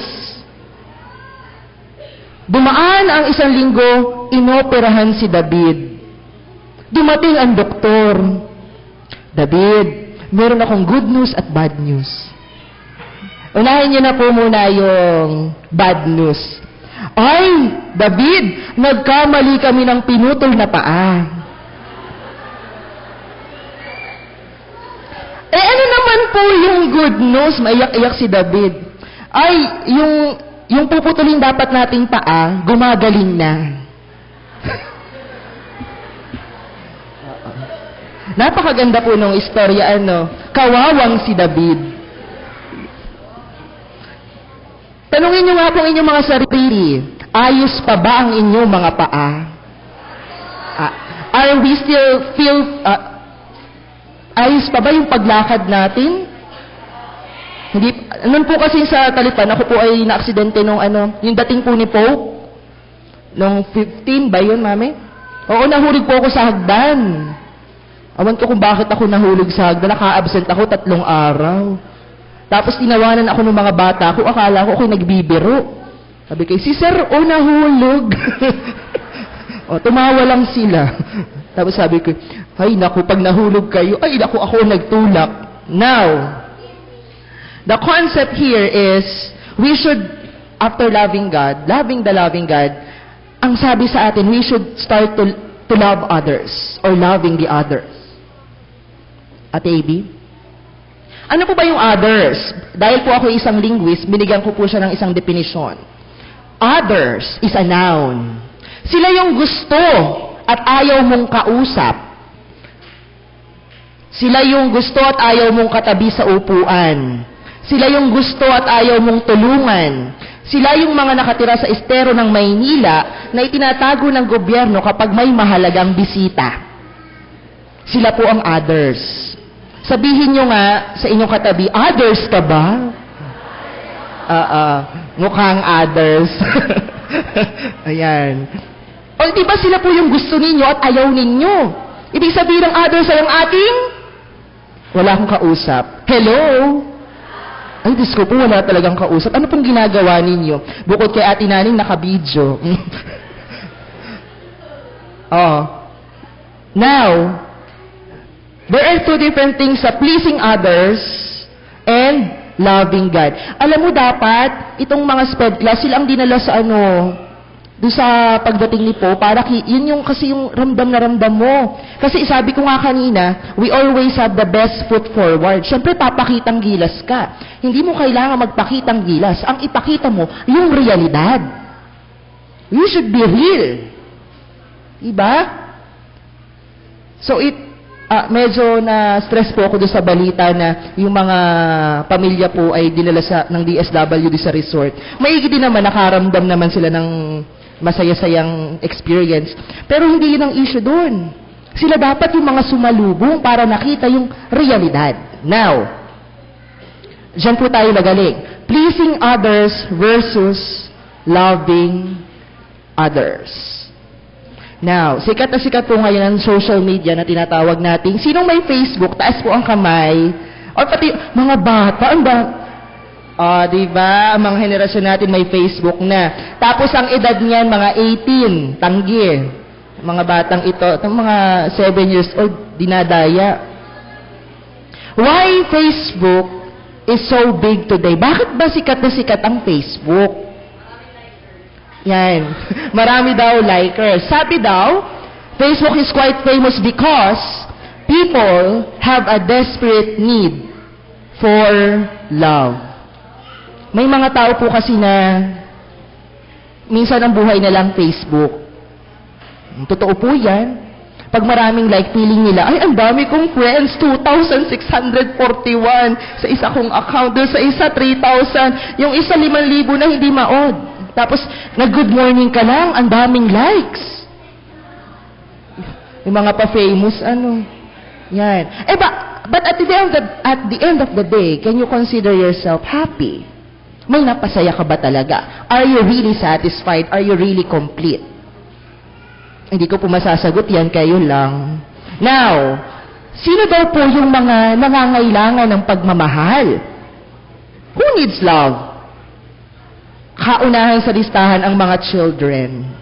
Dumaan ang isang linggo, inoperahan si David. Dumating ang doktor. David, meron akong good news at bad news. Unahin niyo na po muna yung bad news. Ay, David, nagkamali kami ng pinutol na paa. Ano naman po yung good news? Maiyak-iyak si David. Ay, yung puputulin dapat nating paa, gumagaling na. Napakaganda po nung istorya, kawawang si David. Tanungin nyo nga po inyong mga sarili, ayos pa ba ang inyong mga paa? Are we still ayos pa ba yung paglakad natin? Hindi, nun po kasi sa Talipan, ako po ay na-aksidente nung yung dating po ni Pope, nung 15 ba yun, mami? Oo, nahulog po ako sa hagdan. Awan ko kung bakit ako nahulog sa hagdan, naka-absent ako 3 araw. Tapos tinawanan ako ng mga bata ko, akala ko ako'y nagbibiro. Sabi ko, si Sir, nahulog. Tumawa lang sila. Tapos sabi ko, ay naku, pag nahulog kayo, ay naku, ako nagtulak. Now, the concept here is, we should, after loving God, loving the loving God, ang sabi sa atin, we should start to love others, or loving the others. Ate AB? Ano po ba yung others? Dahil po ako isang linguist, binigyan ko po siya ng isang definition. Others is a noun. Sila yung gusto at ayaw mong kausap. Sila yung gusto at ayaw mong katabi sa upuan. Sila yung gusto at ayaw mong tulungan. Sila yung mga nakatira sa estero ng Maynila na itinatago ng gobyerno kapag may mahalagang bisita. Sila po ang others. Sabihin nyo nga sa inyong katabi, others ka ba? Mukhang others. Ayan. O di ba sila po yung gusto ninyo at ayaw ninyo? Ibig sabihin ng others ay ang ating? Wala akong kausap. Hello? Ay, Diyos ko po, wala talagang kausap. Ano pong ginagawa ninyo? Bukod kay Ate Naning, naka-video. Now, there are two different things sa pleasing others and loving God. Alam mo dapat, itong mga sped class, silang dinala sa doon sa pagdating ni Po, para yun yung kasi yung ramdam na ramdam mo. Kasi sabi ko nga kanina, we always have the best foot forward. Siyempre, papakitang gilas ka. Hindi mo kailangan magpakitang gilas. Ang ipakita mo, yung realidad. You should be real. Diba? So, medyo na-stress po ako doon sa balita na yung mga pamilya po ay dinala ng DSWD sa resort. Maigi din naman, nakaramdam naman sila ng masaya-sayang experience. Pero hindi yun ang issue doon. Sila dapat yung mga sumalubong para nakita yung realidad. Now, Diyan po tayo magaling. Pleasing others versus loving others. Now, sikat na sikat po ngayon ang social media na tinatawag natin. Sinong may Facebook, taas po ang kamay. O pati mga bata, diba? Ang mga henerasyon natin may Facebook na. Tapos ang edad niyan, mga 18, tanggi. Mga batang ito, mga 7 years old, dinadaya. Why Facebook is so big today? Bakit ba sikat na sikat ang Facebook? Yan. Marami daw likers. Sabi daw, Facebook is quite famous because people have a desperate need for love. May mga tao po kasi na minsan ang buhay na lang Facebook. Totoo po yan. Pag maraming like, feeling nila, ay, ang dami kong friends, 2,641 sa isa kong account, doon sa isa 3,000, yung isa 5,000 na hindi maod. Tapos, nag-good morning ka lang, ang daming likes. Yung mga pa-famous, yan. But at the end of the day, can you consider yourself happy? May napasaya ka ba talaga? Are you really satisfied? Are you really complete? Hindi ko po masasagot yan, kayo lang. Now, sino daw po yung mga nangangailangan ng pagmamahal? Who needs love? Kaunahan sa listahan ang mga children.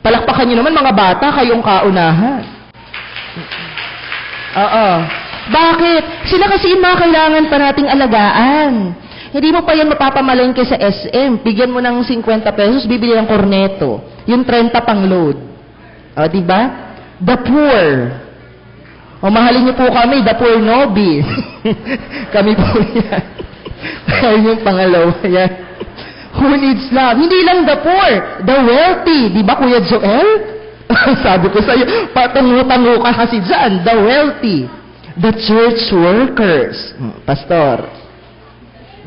Palakpakan nyo naman mga bata, kayong kaunahan. Oo. Bakit? Sila kasi yung mga kailangan pa nating alagaan. Hindi mo pa yan mapapamalengke sa SM. Bigyan mo ng 50 pesos, bibili ng korneto. Yung 30 pang load. O, diba? The poor. O, mahalin niyo po kami, the poor Nobi. Kami po yan. Kaya yung pangalawa yan. Who needs love? Hindi lang the poor, the wealthy. Di ba, Kuya Joel? Sabi ko sa'yo, patungo-tango ka kasi dyan. The wealthy. The church workers. Pastor.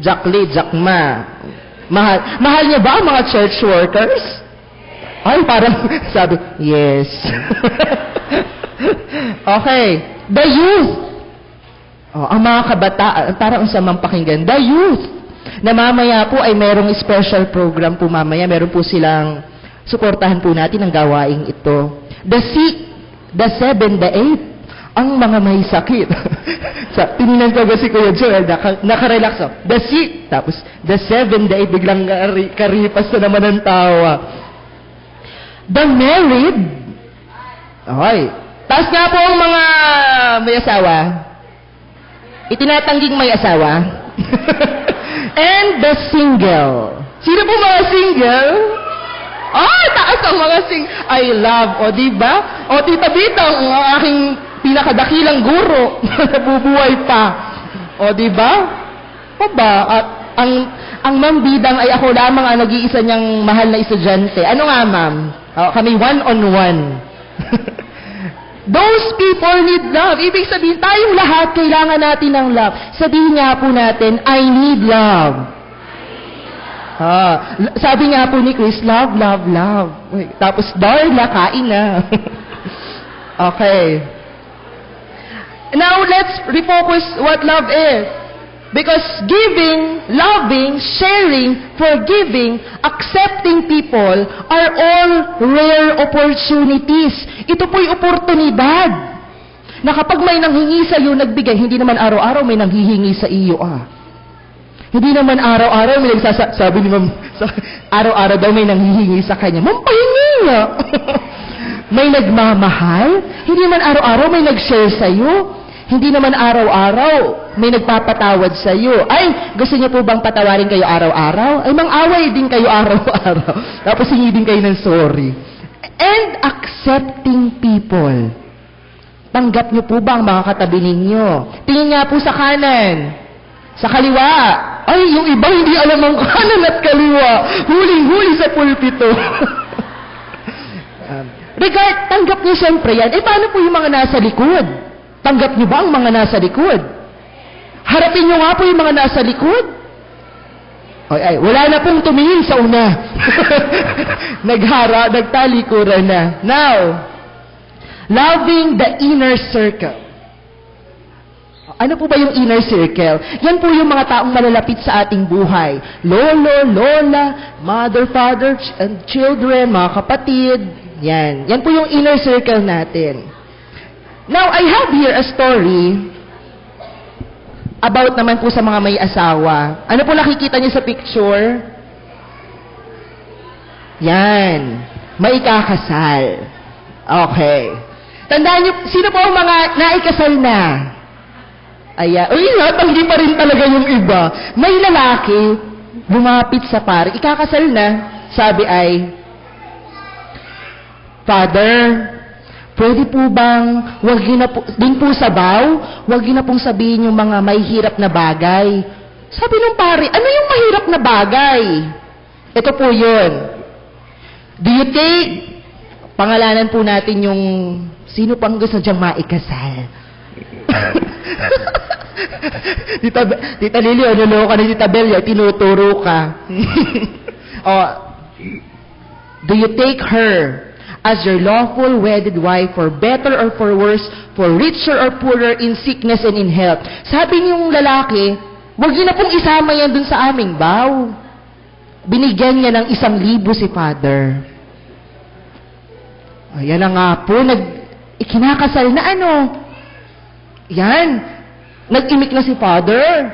Jackli, Jackma. Mahal niyo ba ang mga church workers? Ay, parang sabi, yes. Okay. The youth. Ang mga kabataan, parang samang pakinggan. The youth. Na mamaya po ay merong special program po mamaya. Meron po silang suportahan po natin ang gawaing ito. The sick, the 7, the 8, ang mga may sakit. Tininan ko ba si Kuya Joel, nakarelax ako. The sick, tapos the 7, the 8, biglang karipas na naman ang tawa. The married, okay. Tapos nga po ang mga may asawa, itinatangging may asawa. And the single. Sino po mga single? Taas ang mga I love. O, diba? O, Tita Bitang, ang aking pinakadakilang guro. Nabubuhay pa. O, diba? O ba? At ang Ma'am Bidang ay ako lamang ang nag-iisa niyang mahal na estudyante. Ano nga, Ma'am? Kami one-on-one. Those people need love. Ibig sabihin, tayong lahat kailangan natin ng love. Sabihin nga po natin, I need love. Sabi nga po ni Chris, love, love, love. Tapos, Darla, kain na. Okay. Now, let's refocus what love is. Because giving, loving, sharing, forgiving, accepting people are all rare opportunities. Ito po'y oportunidad na kapag may nanghingi sa iyo, nagbigay, hindi naman araw-araw may nanghihingi sa iyo. Hindi naman araw-araw may nagsasabi ni Ma'am, araw-araw daw may nanghihingi sa kanya. Ma'am, pahingi nga. May nagmamahal. Hindi naman araw-araw may nag-share sa iyo. Hindi naman araw-araw may nagpapatawad sa iyo. Ay, gusto niyo po bang patawarin kayo araw-araw? Ay, mang-away din kayo araw-araw. Tapos hingi din kayo ng sorry. And accepting people. Tanggap niyo po ba ang mga katabi ninyo? Tingin nga po sa kanan. Sa kaliwa. Ay, yung iba hindi alam ang kanan at kaliwa. Huling-huli sa pulpito. Tanggap niyo siyempre yan. Paano po yung mga nasa likod? Tanggap niyo ba ang mga nasa likod? Harapin niyo nga po yung mga nasa likod. Ay, wala na pong tumingin sa una. Nagtalikuran na. Now, loving the inner circle. Ano po ba yung inner circle? Yan po yung mga taong malalapit sa ating buhay. Lolo, lola, mother, father, and children, mga kapatid. Yan. Yan po yung inner circle natin. Now, I have here a story about naman po sa mga may asawa. Ano po nakikita niyo sa picture? Yan. May kakasal. Okay. Tandaan niyo, sino po ang mga naikasal na? Ayan. Uy, natanggi pa rin talaga yung iba. May lalaki, lumapit sa pare. Ikakasal na. Sabi ay, Father, pwede po bang, wag yun na po, din po sabaw, wag yun na pong sabihin yung mga may hirap na bagay. Sabi ng pare, ano yung mahirap na bagay? Ito po yun. Do you take, pangalanan po natin yung, sino pang gusto diyang maikasal? Tita Lily, ano ka na Tita Belia, tinuturo ka. Oh, do you take her as your lawful wedded wife for better or for worse, for richer or poorer, in sickness and in health? Sabi niyong lalaki, wag niyo na pong isama yan dun sa aming vow. Binigyan niya ng 1,000 si Father. Ayan na nga po, ikinakasal na ano. Yan. Nag-imik na si Father.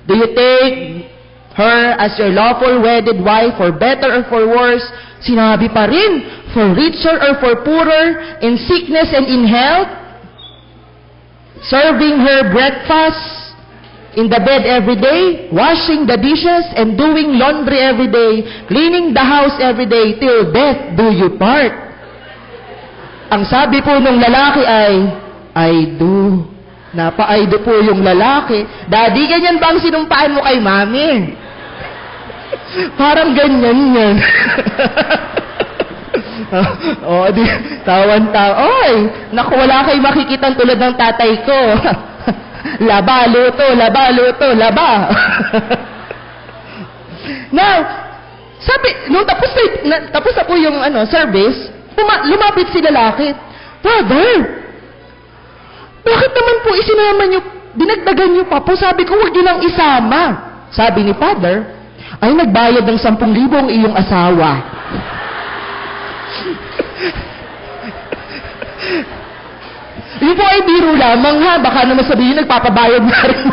Do you take her as your lawful wedded wife for better or for worse? Sinabi pa rin, for richer or for poorer, in sickness and in health? Serving her breakfast in the bed every day, washing the dishes and doing laundry every day, cleaning the house every day, till death do you part. Ang sabi po ng lalaki ay, I do. Napa-I do po yung lalaki. Daddy, ganyan ba ang sinumpaan mo kay mami? Parang ganyan yan. Di, tawan-tawa. Oy, naku, wala kayo makikitang tulad ng tatay ko. Laba, luto, laba, luto, laba. Now, sabi, nung tapos na po yung service, lumapit si lalaki. Father, bakit naman po isinama niyo, dinagdagan niyo pa po? Sabi ko, huwag niyo nang isama. Sabi ni Father, ay nagbayad ng 10,000 ang iyong asawa. Yun po ay biro lamang ha. Baka naman sabihin, nagpapabayad na rin.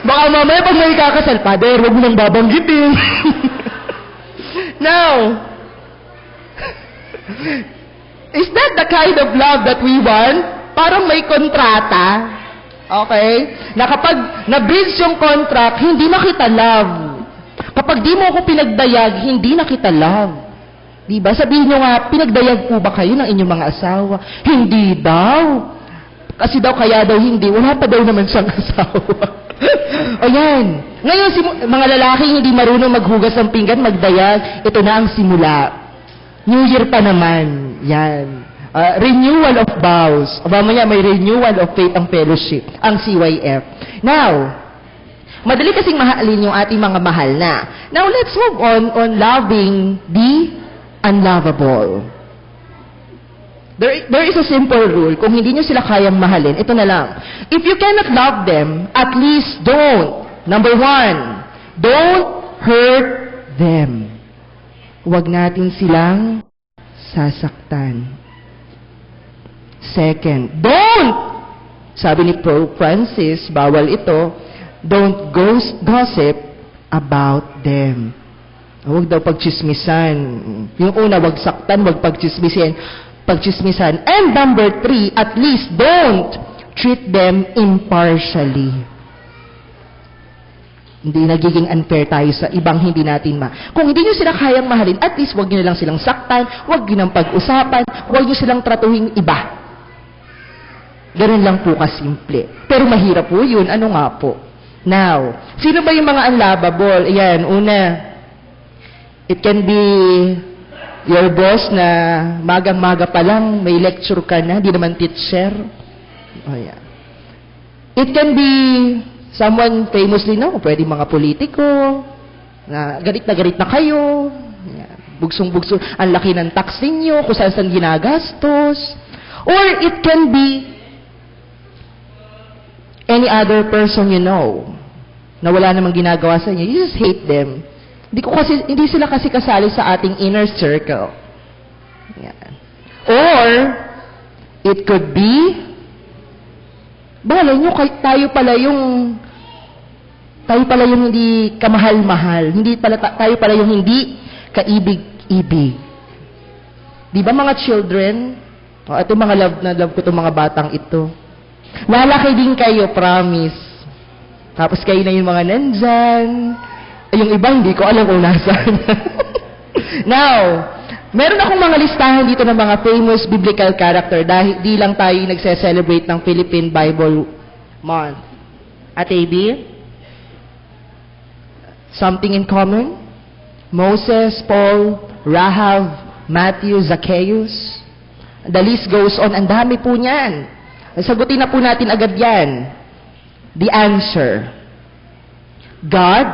Baka mamaya pag may kakasal, Father, huwag mo nang babanggitin. Now, is that the kind of love that we want? Parang may kontrata. Okay? Na kapag na-bridge yung contract, hindi na kita love. Kapag di mo ako pinagdayag, hindi na kita love. Diba? Sabihin nyo nga, pinagdayag po ba kayo ng inyong mga asawa? Hindi daw. Kasi daw kaya daw hindi. Wala pa daw naman siyang asawa. O yan. Ngayon, mga lalaki hindi marunong maghugas ng pinggan, magdayag. Ito na ang simula. New Year pa naman. Yan. Renewal of vows. Mamaya may renewal of faith ang fellowship, ang CYF. Now, madali kasing mahalin yung ating mga mahal na. Now, let's move on loving the unlovable. There is a simple rule. Kung hindi nyo sila kayang mahalin, ito na lang. If you cannot love them, at least don't. Number 1, don't hurt them. Huwag natin silang sasaktan. Second, don't! Sabi ni Pope Francis, bawal ito, don't gossip about them. Huwag daw pagchismisan. Yung una, huwag saktan, huwag pagchismisan. And number 3, at least don't treat them impartially. Hindi nagiging unfair tayo sa ibang hindi natin Kung hindi nyo sila kayang mahalin, at least huwag nyo lang silang saktan, huwag nyo lang pag-usapan, huwag nyo silang tratuhin iba. Ganun lang po kasimple. Pero mahirap po yun. Ano nga po? Now, sino ba yung mga unlovable? Ayan, una, it can be your boss na magang-maga pa lang, may lecture ka na, di naman teacher. Ayan. It can be someone famously known, pwede mga politiko, na galit na kayo, bugsong-bugsong, ang laki ng tax ninyo, kung saan ginagastos. Or it can be any other person you know na wala namang ginagawa sa inyo, you just hate them. Hindi sila kasi kasali sa ating inner circle. Yan. Or, it could be, balay nyo, tayo pala yung hindi kamahal-mahal. Tayo pala yung hindi kaibig-ibig. Di ba mga children? Ito mga love ko itong mga batang ito. Lalaki din kayo, promise. Tapos kayo na yung mga nandyan. Yung iba, hindi ko alam kung nasaan. Now, meron akong mga listahan dito ng mga famous biblical character dahil di lang tayo nagse-celebrate ng Philippine Bible Month. At AB? Something in common? Moses, Paul, Rahab, Matthew, Zacchaeus. The list goes on. Ang dami po niyan. Sagutin na po natin agad yan. The answer. God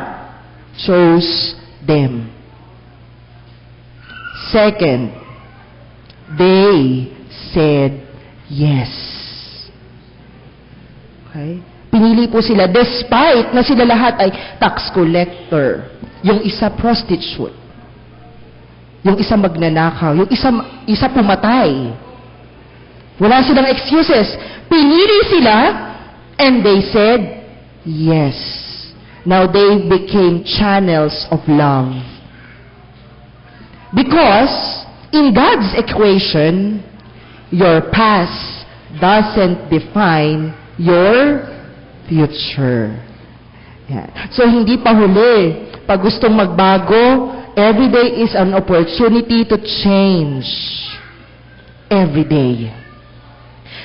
chose them. Second, they said yes. Okay? Pinili po sila despite na sila lahat ay tax collector. Yung isa prostitute. Yung isa magnanakaw. Yung isa pumatay. Wala silang excuses. Pinili sila and they said yes. Now they became channels of love. Because in God's equation, your past doesn't define your future. Yan. So hindi pa huli. Pag gustong magbago, every day is an opportunity to change. Every day.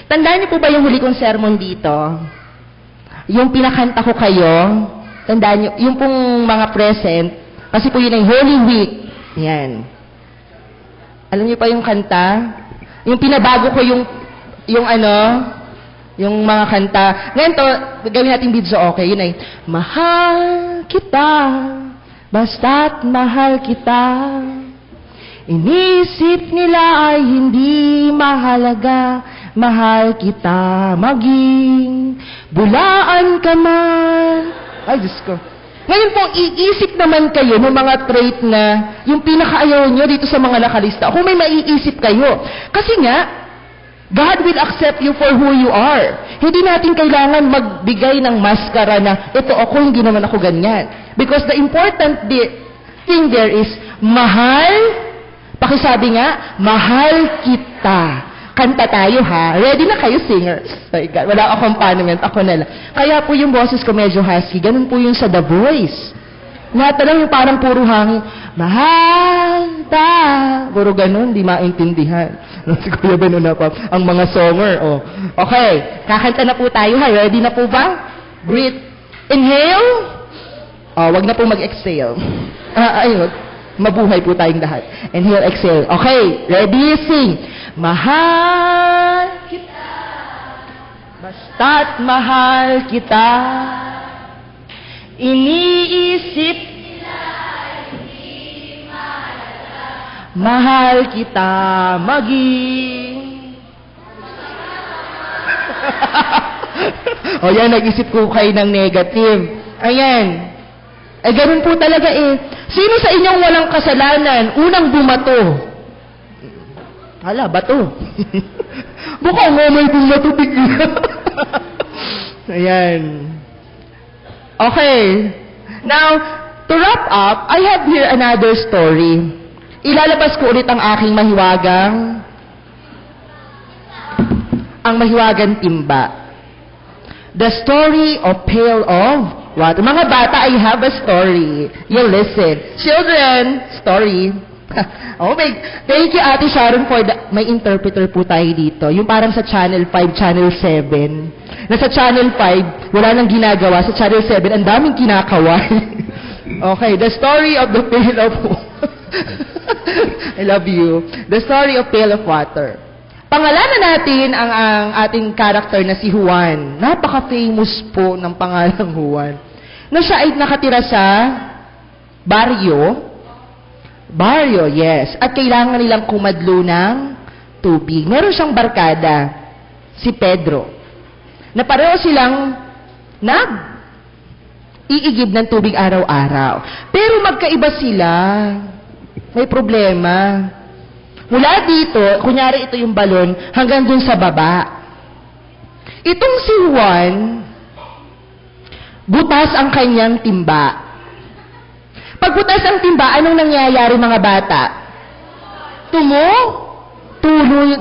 Tandaan niyo po ba yung huli kong sermon dito? Yung pinakanta ko kayo, tandaan niyo, yung pong mga present, kasi po yun ay Holy Week. Yan. Alam niyo pa yung kanta? Yung pinabago ko yung mga kanta. Ngayon to, gawin natin video, okay? Yun ay, mahal kita, basta't mahal kita. Inisip nila ay hindi mahalaga, mahal kita maging bulaan ka man. Ay, Diyos ko. Ngayon po, iisip naman kayo ng mga trait na yung pinakaayaw nyo dito sa mga nakalista. Kung may maiisip kayo. Kasi nga, God will accept you for who you are. Hindi natin kailangan magbigay ng maskara na, ito ako, hindi naman ako ganyan. Because the important thing there is, mahal, pakisabi nga, mahal kita. Kanta tayo ha. Ready na kayo, singers? Oh my God, wala akong accompaniment, ako na lang. Kaya po yung boses ko medyo husky. Ganun po yung sa The Voice. Lahat lang yung parang puro hangin. Mahal ta. Puro ganun, di maintindihan. Si Kuya Beno na pa. Ang mga songer, oh. Okay, kakanta na po tayo ha. Ready na po ba? Breathe. Inhale. Oh, wag na po mag-exhale. Ayun. Mabuhay po tayong lahat. Inhale, exhale. Okay, ready, sing. Mahal kita, basta't mahal kita. Iniisip nila hindi mahalaga, mahal kita maging. O yan, nag-isip ko kayo ng negative. Ayan. Eh, ganun po talaga eh. Sino sa inyong walang kasalanan, unang bumato? Hala, bato. Baka nga may bumato bigla. Ayan. Okay. Now, to wrap up, I have here another story. Ilalabas ko ulit ang aking mahiwagang timba. The story of pail of water. Mga bata, I have a story. You listen. Children, story. Oh my, thank you Ate Sharon for may interpreter po tayo dito. Yung parang sa Channel 5, Channel 7. Nasa Channel 5, wala nang ginagawa. Sa Channel 7, ang daming kinakaway. Okay, the story of the pail of I love you. The story of pail of water. Pangalanan natin ang ating character na si Juan. Napaka-famous po ng pangalang Juan. Na siya ay nakatira sa baryo, yes. At kailangan nilang kumadlo ng tubig. Meron siyang barkada, si Pedro. Na pareho silang iigib ng tubig araw-araw. Pero magkaiba sila. May problema. Mula dito, kunyari ito yung balon, hanggang dun sa baba. Itong si Juan, butas ang kanyang timba. Pag butas ang timba, anong nangyayari mga bata?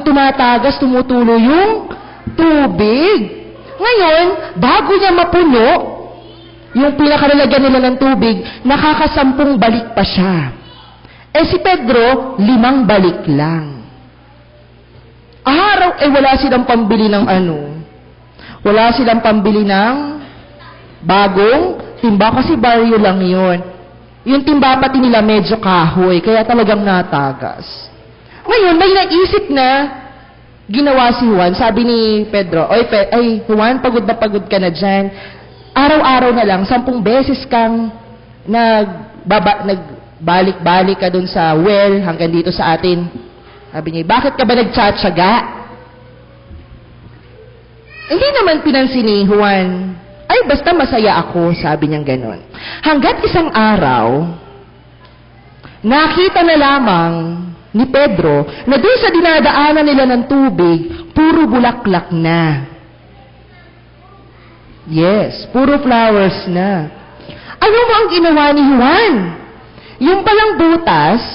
Tumatagas, tumutulo yung tubig. Ngayon, bago niya mapuno, yung pinakalalagyan nila ng tubig, nakakasampung balik pa siya. Si Pedro, 5 balik lang. Wala silang pambili ng wala silang pambili ng bagong timba kasi baryo lang yun. Yung timba pati nila medyo kahoy, kaya talagang natagas. Ngayon, may naisip na ginawa si Juan. Sabi ni Pedro, Juan, pagod na pagod ka na dyan. Araw-araw na lang, 10 beses kang nagbalik-balik ka dun sa well hanggang dito sa atin. Sabi niya, bakit ka ba nagtsatsaga? Hindi naman pinansin ni Juan. Basta masaya ako, sabi niyang ganon. Hanggat isang araw, nakita na lamang ni Pedro na doon sa dinadaanan nila ng tubig, puro bulaklak na. Yes, puro flowers na. Ano mo ang ginawa ni Juan? Yung palang butas,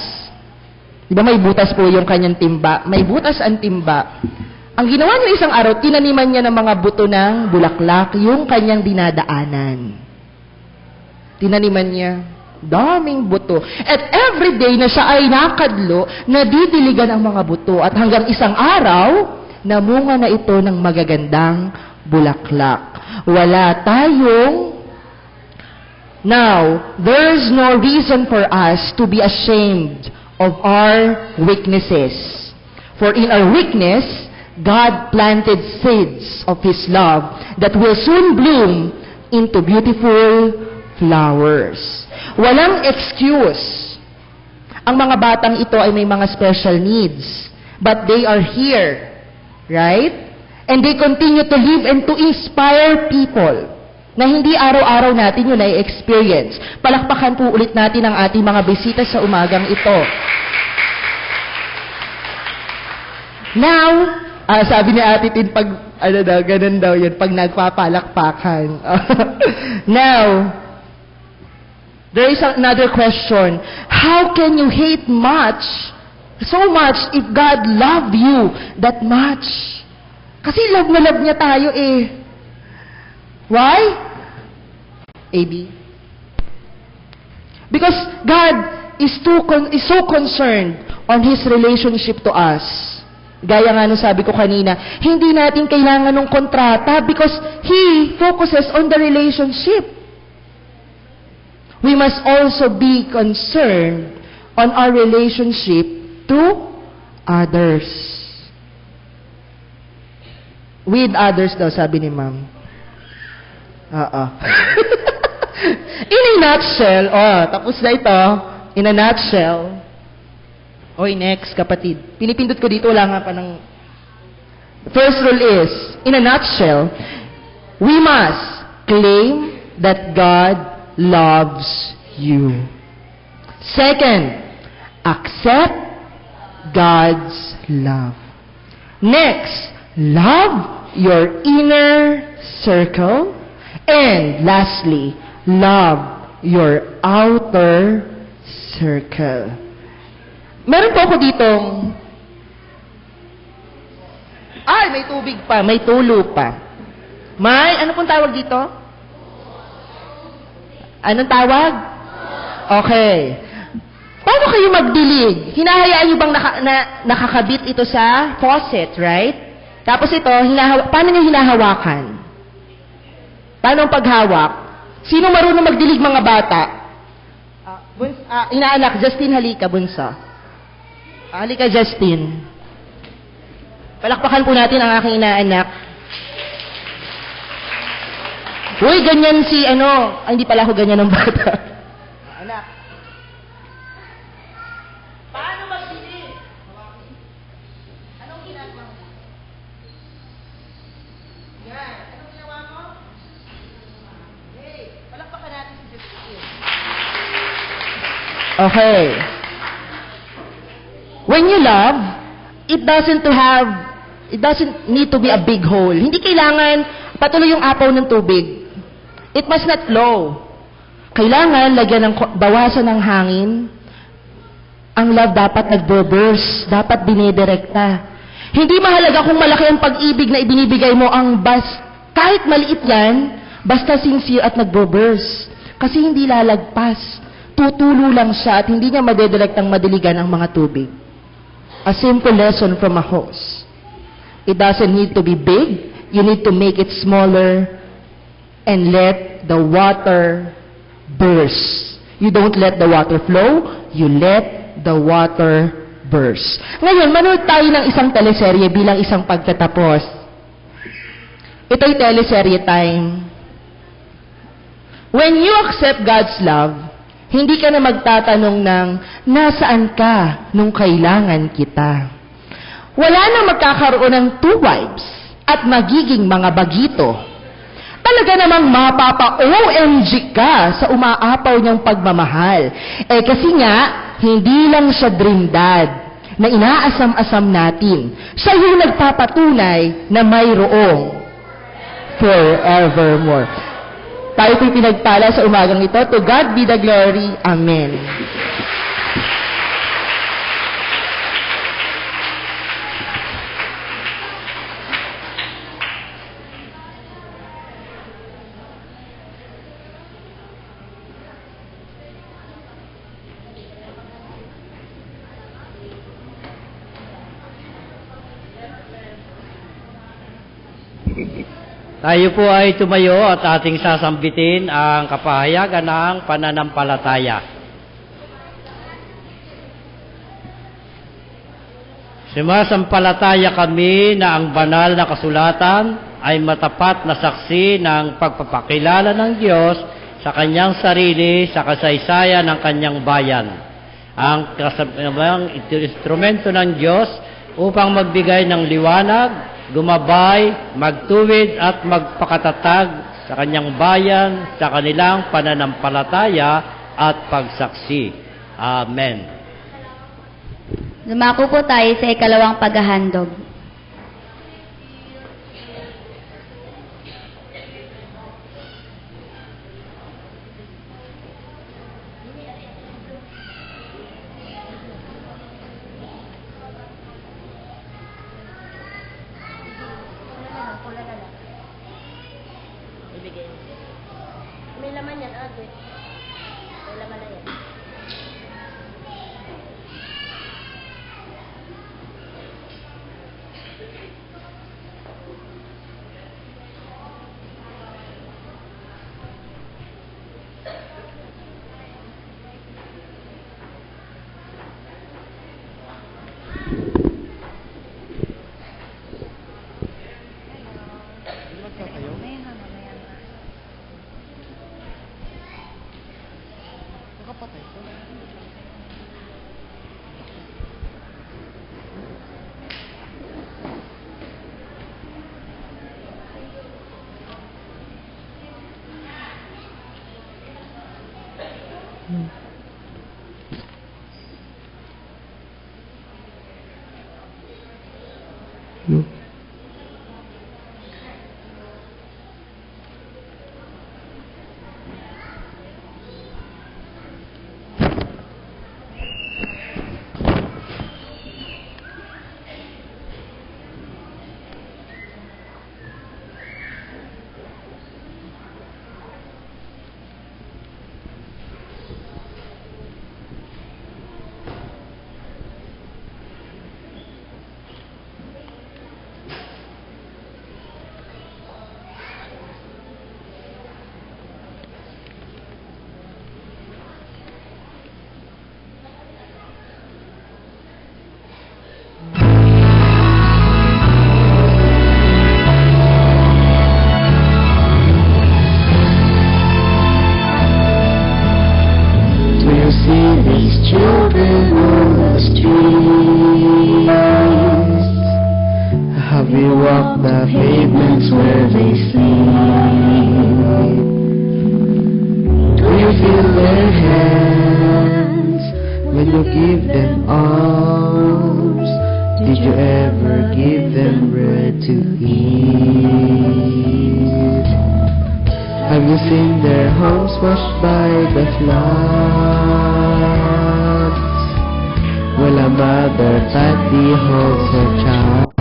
di ba may butas po yung kanyang timba? May butas ang timba. Ang ginawa niya isang araw, tinaniman niya ng mga buto ng bulaklak yung kanyang dinadaanan. Tinaniman niya, daming buto. At every day na siya ay nakadlo, nadidiligan ang mga buto. At hanggang isang araw, namunga na ito ng magagandang bulaklak. Wala tayong Now, there's no reason for us to be ashamed of our weaknesses. For in our weakness, God planted seeds of His love that will soon bloom into beautiful flowers. Walang excuse. Ang mga batang ito ay may mga special needs, but they are here, right? And they continue to live and to inspire people na hindi araw-araw natin yun ay experience. Palakpakan po ulit natin ang ating mga bisita sa umagang ito. Now, sabi ni Ate Tin, pag, ganun daw yun, pag nagpapalakpakan. Now, there is another question. How can you hate so much, if God loved you that much? Kasi love na love niya tayo eh. Why? AB? Because God is so concerned on His relationship to us. Gaya nga nung sabi ko kanina, hindi natin kailangan ng kontrata because He focuses on the relationship. We must also be concerned on our relationship to others. With others daw, sabi ni Ma'am. In a nutshell, tapos na ito. In a nutshell. Next, kapatid. Pinipindot ko dito, wala nga pa ng... First rule is, in a nutshell, we must claim that God loves you. Second, accept God's love. Next, love your inner circle. And lastly, love your outer circle. Meron po ako ditong, may tubig pa, may tulo pa. Ano pong tawag dito? Anong tawag? Okay. Paano kayo magdilig? Hinahayaan nyo bang nakakabit ito sa faucet, right? Tapos ito, paano nyo hinahawakan? Paano ang paghawak? Sino marunong magdilig mga bata? Inaanak, Justin, halika, bunso. Halika, Justin. Palakpakan po natin ang aking inaanak. Uy, ganyan si hindi pala ako ganyan ng bata. Anak. Paano magdilig? Anong ginagawa mo? Yan. Anong ginawa mo? Okay. When you love, it doesn't need to be a big hole. Hindi kailangan patuloy yung apaw ng tubig. It must not flow. Kailangan lagyan ng bawasan ng hangin. Ang love dapat nagbo-burst, dapat dinidirekta. Hindi mahalaga kung malaki ang pag-ibig na ibinibigay mo kahit maliit yan, basta sincere at nagbo-burst. Kasi hindi lalagpas. Tutulo lang siya at hindi niya madedirektang madiligan ang mga tubig. A simple lesson from a hose. It doesn't need to be big. You need to make it smaller and let the water burst. You don't let the water flow, you let the water burst. Ngayon, manood tayo ng isang teleserye bilang isang pagtatapos. Ito'y teleserye time. When you accept God's love, hindi ka na magtatanong ng, nasaan ka nung kailangan kita? Wala na magkakaroon ng 2 wives at magiging mga bagito. Talaga namang mapapa-OMG ka sa umaapaw niyang pagmamahal. Kasi nga, hindi lang siya dream dad na inaasam-asam natin. Siya yung nagpapatunay na mayroong forevermore. Tayo po'y pinagpala sa umagang ito. To God be the glory. Amen. Tayo po ay tumayo at ating sasambitin ang kapahayagan ng pananampalataya. Sumasampalataya kami na ang banal na kasulatan ay matapat na saksi ng pagpapakilala ng Diyos sa kanyang sarili sa kasaysayan ng kanyang bayan. Ang instrumento ng Diyos upang magbigay ng liwanag, gumabay, magtuwid at magpakatatag sa kanyang bayan sa kanilang pananampalataya at pagsaksi. Amen. Lumako po tayo sa ikalawang paghahandog. May laman yan, ate. May laman na yan. feel their hands you give them alms? Did you ever give them bread to eat? Have you seen their homes washed by the floods? Will a mother tightly holds her child?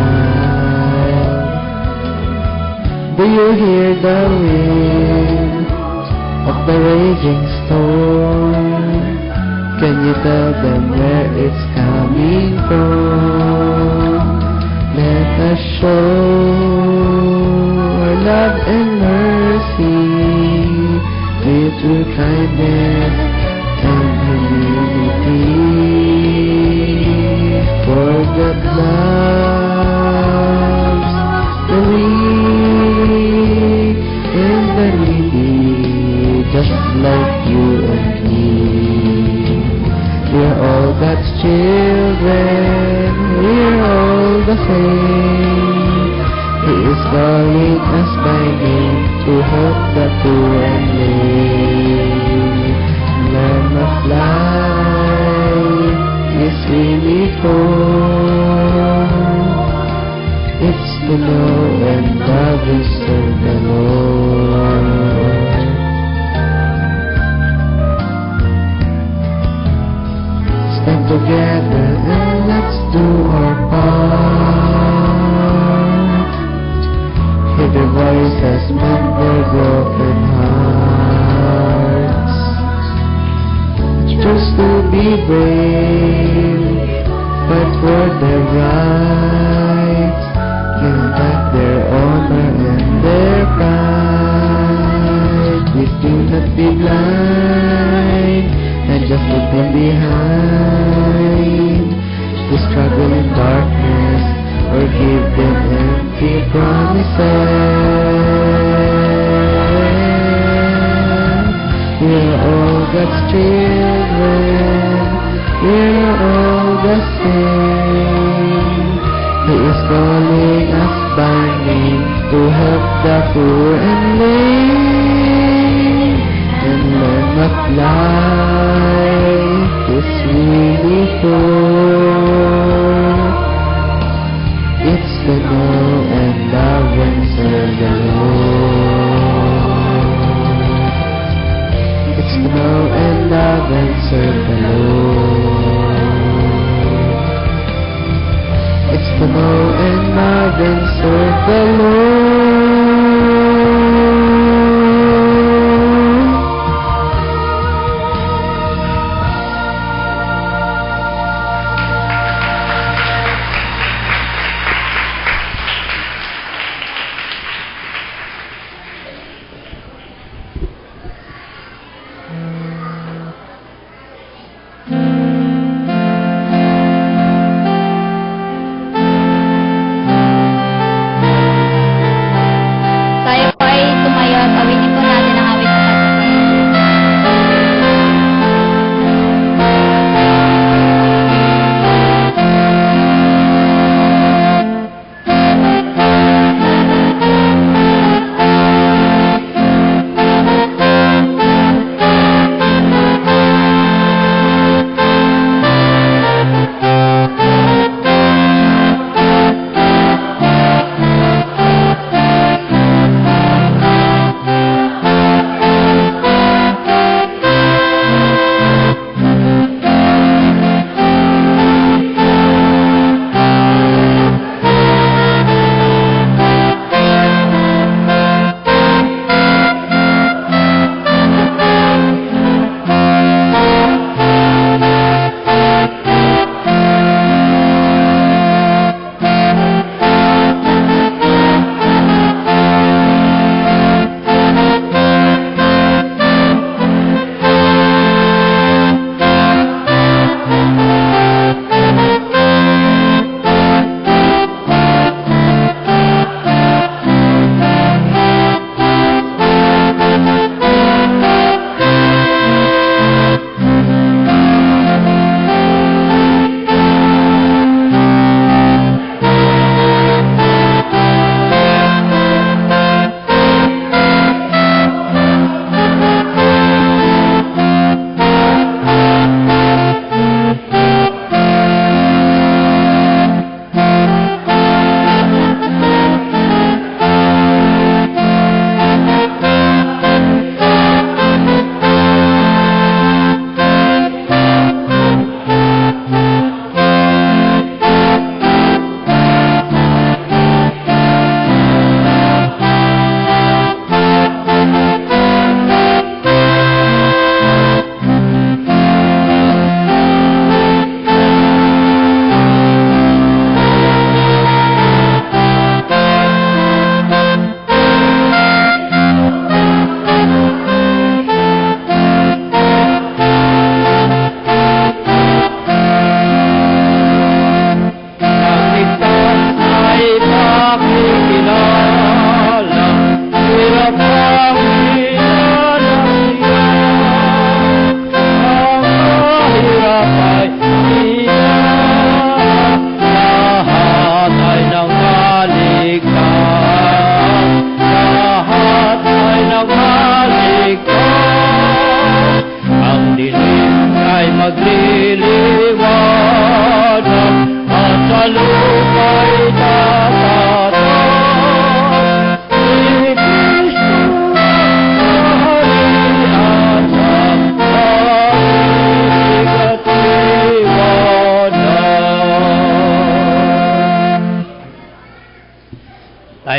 Do you hear the wind of the raging storm? Can you tell them where it's coming from? Let us show our love and mercy with true kindness and humility. For God loves the weak and the needy, just like you and me. We're all God's children, we're all the same. He is calling us by name to help the poor and lame. Learn to fly is really cool. It's to know and love and serve the Lord. Stand together and let's do our part. Hear the voices mend their broken hearts. Just to be brave, fight for their rights, give back their honor and their pride. Please do not be blind and just leave them behind to struggle in darkness or give them empty promises. We're all God's children, we're all the same. He is calling us by name to help the poor and lame and learn what life is really for. It's to know and love and serve the Lord. It's to know and love and serve the Lord. It's to know and love and serve the Lord.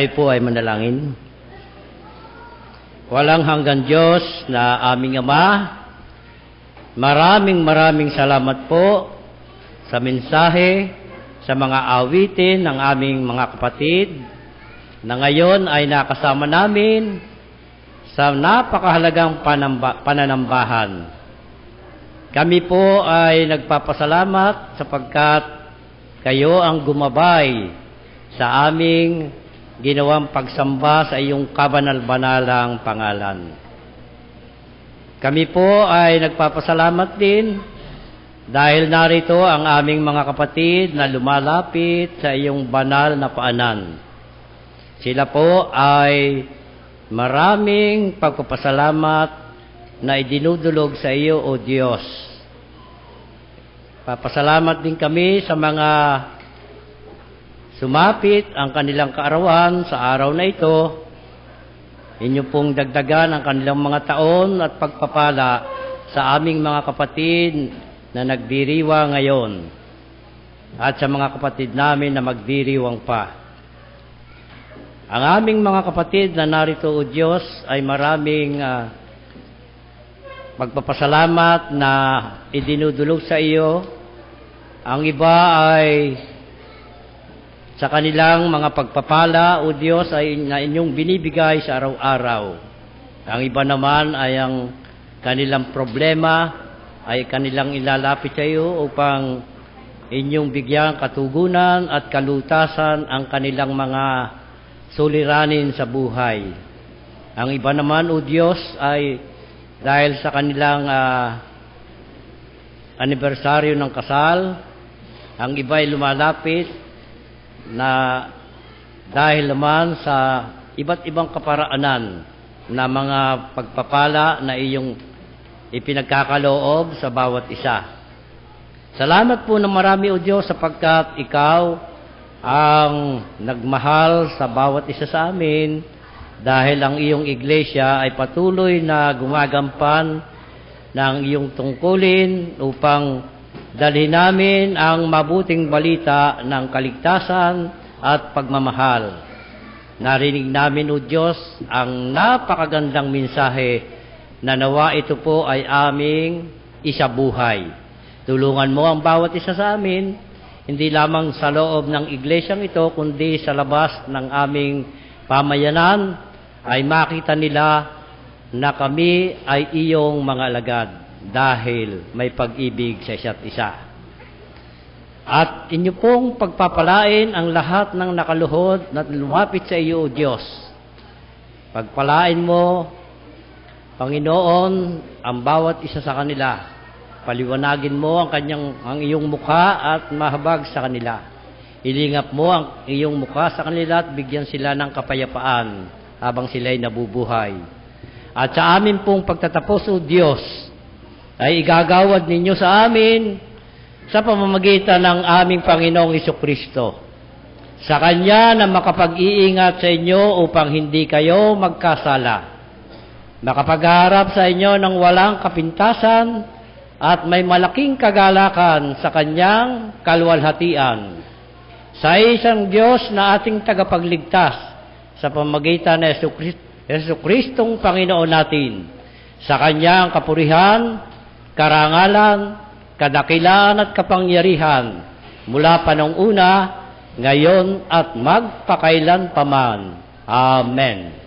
Tayo po ay manalangin. Walang hanggan Diyos na aming Ama, maraming salamat po sa mensahe, sa mga awitin ng aming mga kapatid na ngayon ay nakasama namin sa napakahalagang pananambahan. Kami po ay nagpapasalamat sapagkat kayo ang gumabay sa aming ginawang pagsamba sa iyong kabanal-banalang pangalan. Kami po ay nagpapasalamat din dahil narito ang aming mga kapatid na lumalapit sa iyong banal na paanan. Sila po ay maraming pagpapasalamat na idinudulog sa iyo, O Diyos. Papasalamat din kami sa mga sumapit ang kanilang kaarawan sa araw na ito. Inyo pong dagdagan ang kanilang mga taon at pagpapala sa aming mga kapatid na nagdiriwa ngayon at sa mga kapatid namin na magdiriwang pa. Ang aming mga kapatid na narito, O Diyos, ay maraming magpapasalamat na idinudulog sa iyo. Ang iba ay sa kanilang mga pagpapala, O Diyos, ay na inyong binibigay sa araw-araw. Ang iba naman ay ang kanilang problema ay kanilang ilalapit sa iyo upang inyong bigyang katugunan at kalutasan ang kanilang mga suliranin sa buhay. Ang iba naman, O Diyos, ay dahil sa kanilang anibersaryo ng kasal, ang iba ay lumalapit na dahil naman sa iba't ibang kaparaanan na mga pagpapala na iyong ipinagkakaloob sa bawat isa. Salamat po ng marami, O Diyos, sapagkat ikaw ang nagmahal sa bawat isa sa amin dahil ang iyong iglesia ay patuloy na gumagampan ng iyong tungkulin upang dalhin namin ang mabuting balita ng kaligtasan at pagmamahal. Narinig namin, O Diyos, ang napakagandang mensahe na nawa ito po ay aming isabuhay. Tulungan mo ang bawat isa sa amin, hindi lamang sa loob ng iglesyang ito, kundi sa labas ng aming pamayanan, ay makita nila na kami ay iyong mga alagad dahil may pag-ibig sa isa't isa. At inyo pong pagpapalain ang lahat ng nakaluhod na lumapit sa iyo, O Diyos. Pagpalain mo, Panginoon, ang bawat isa sa kanila. Paliwanagin mo ang iyong mukha at mahabag sa kanila. Ilingap mo ang iyong mukha sa kanila at bigyan sila ng kapayapaan habang sila'y nabubuhay. At sa amin pong pagtatapos, O Diyos, ay igagawad ninyo sa amin sa pamamagitan ng aming Panginoong Jesucristo. Sa Kanya na makapag-iingat sa inyo upang hindi kayo magkasala. Makapagharap sa inyo ng walang kapintasan at may malaking kagalakan sa Kanyang kaluwalhatian. Sa isang Diyos na ating tagapagligtas sa pamamagitan ng Jesucristong Panginoon natin, sa Kanyang kapurihan, karangalan, kadakilaan at kapangyarihan, mula pa noong una, ngayon at magpakailan paman. Amen.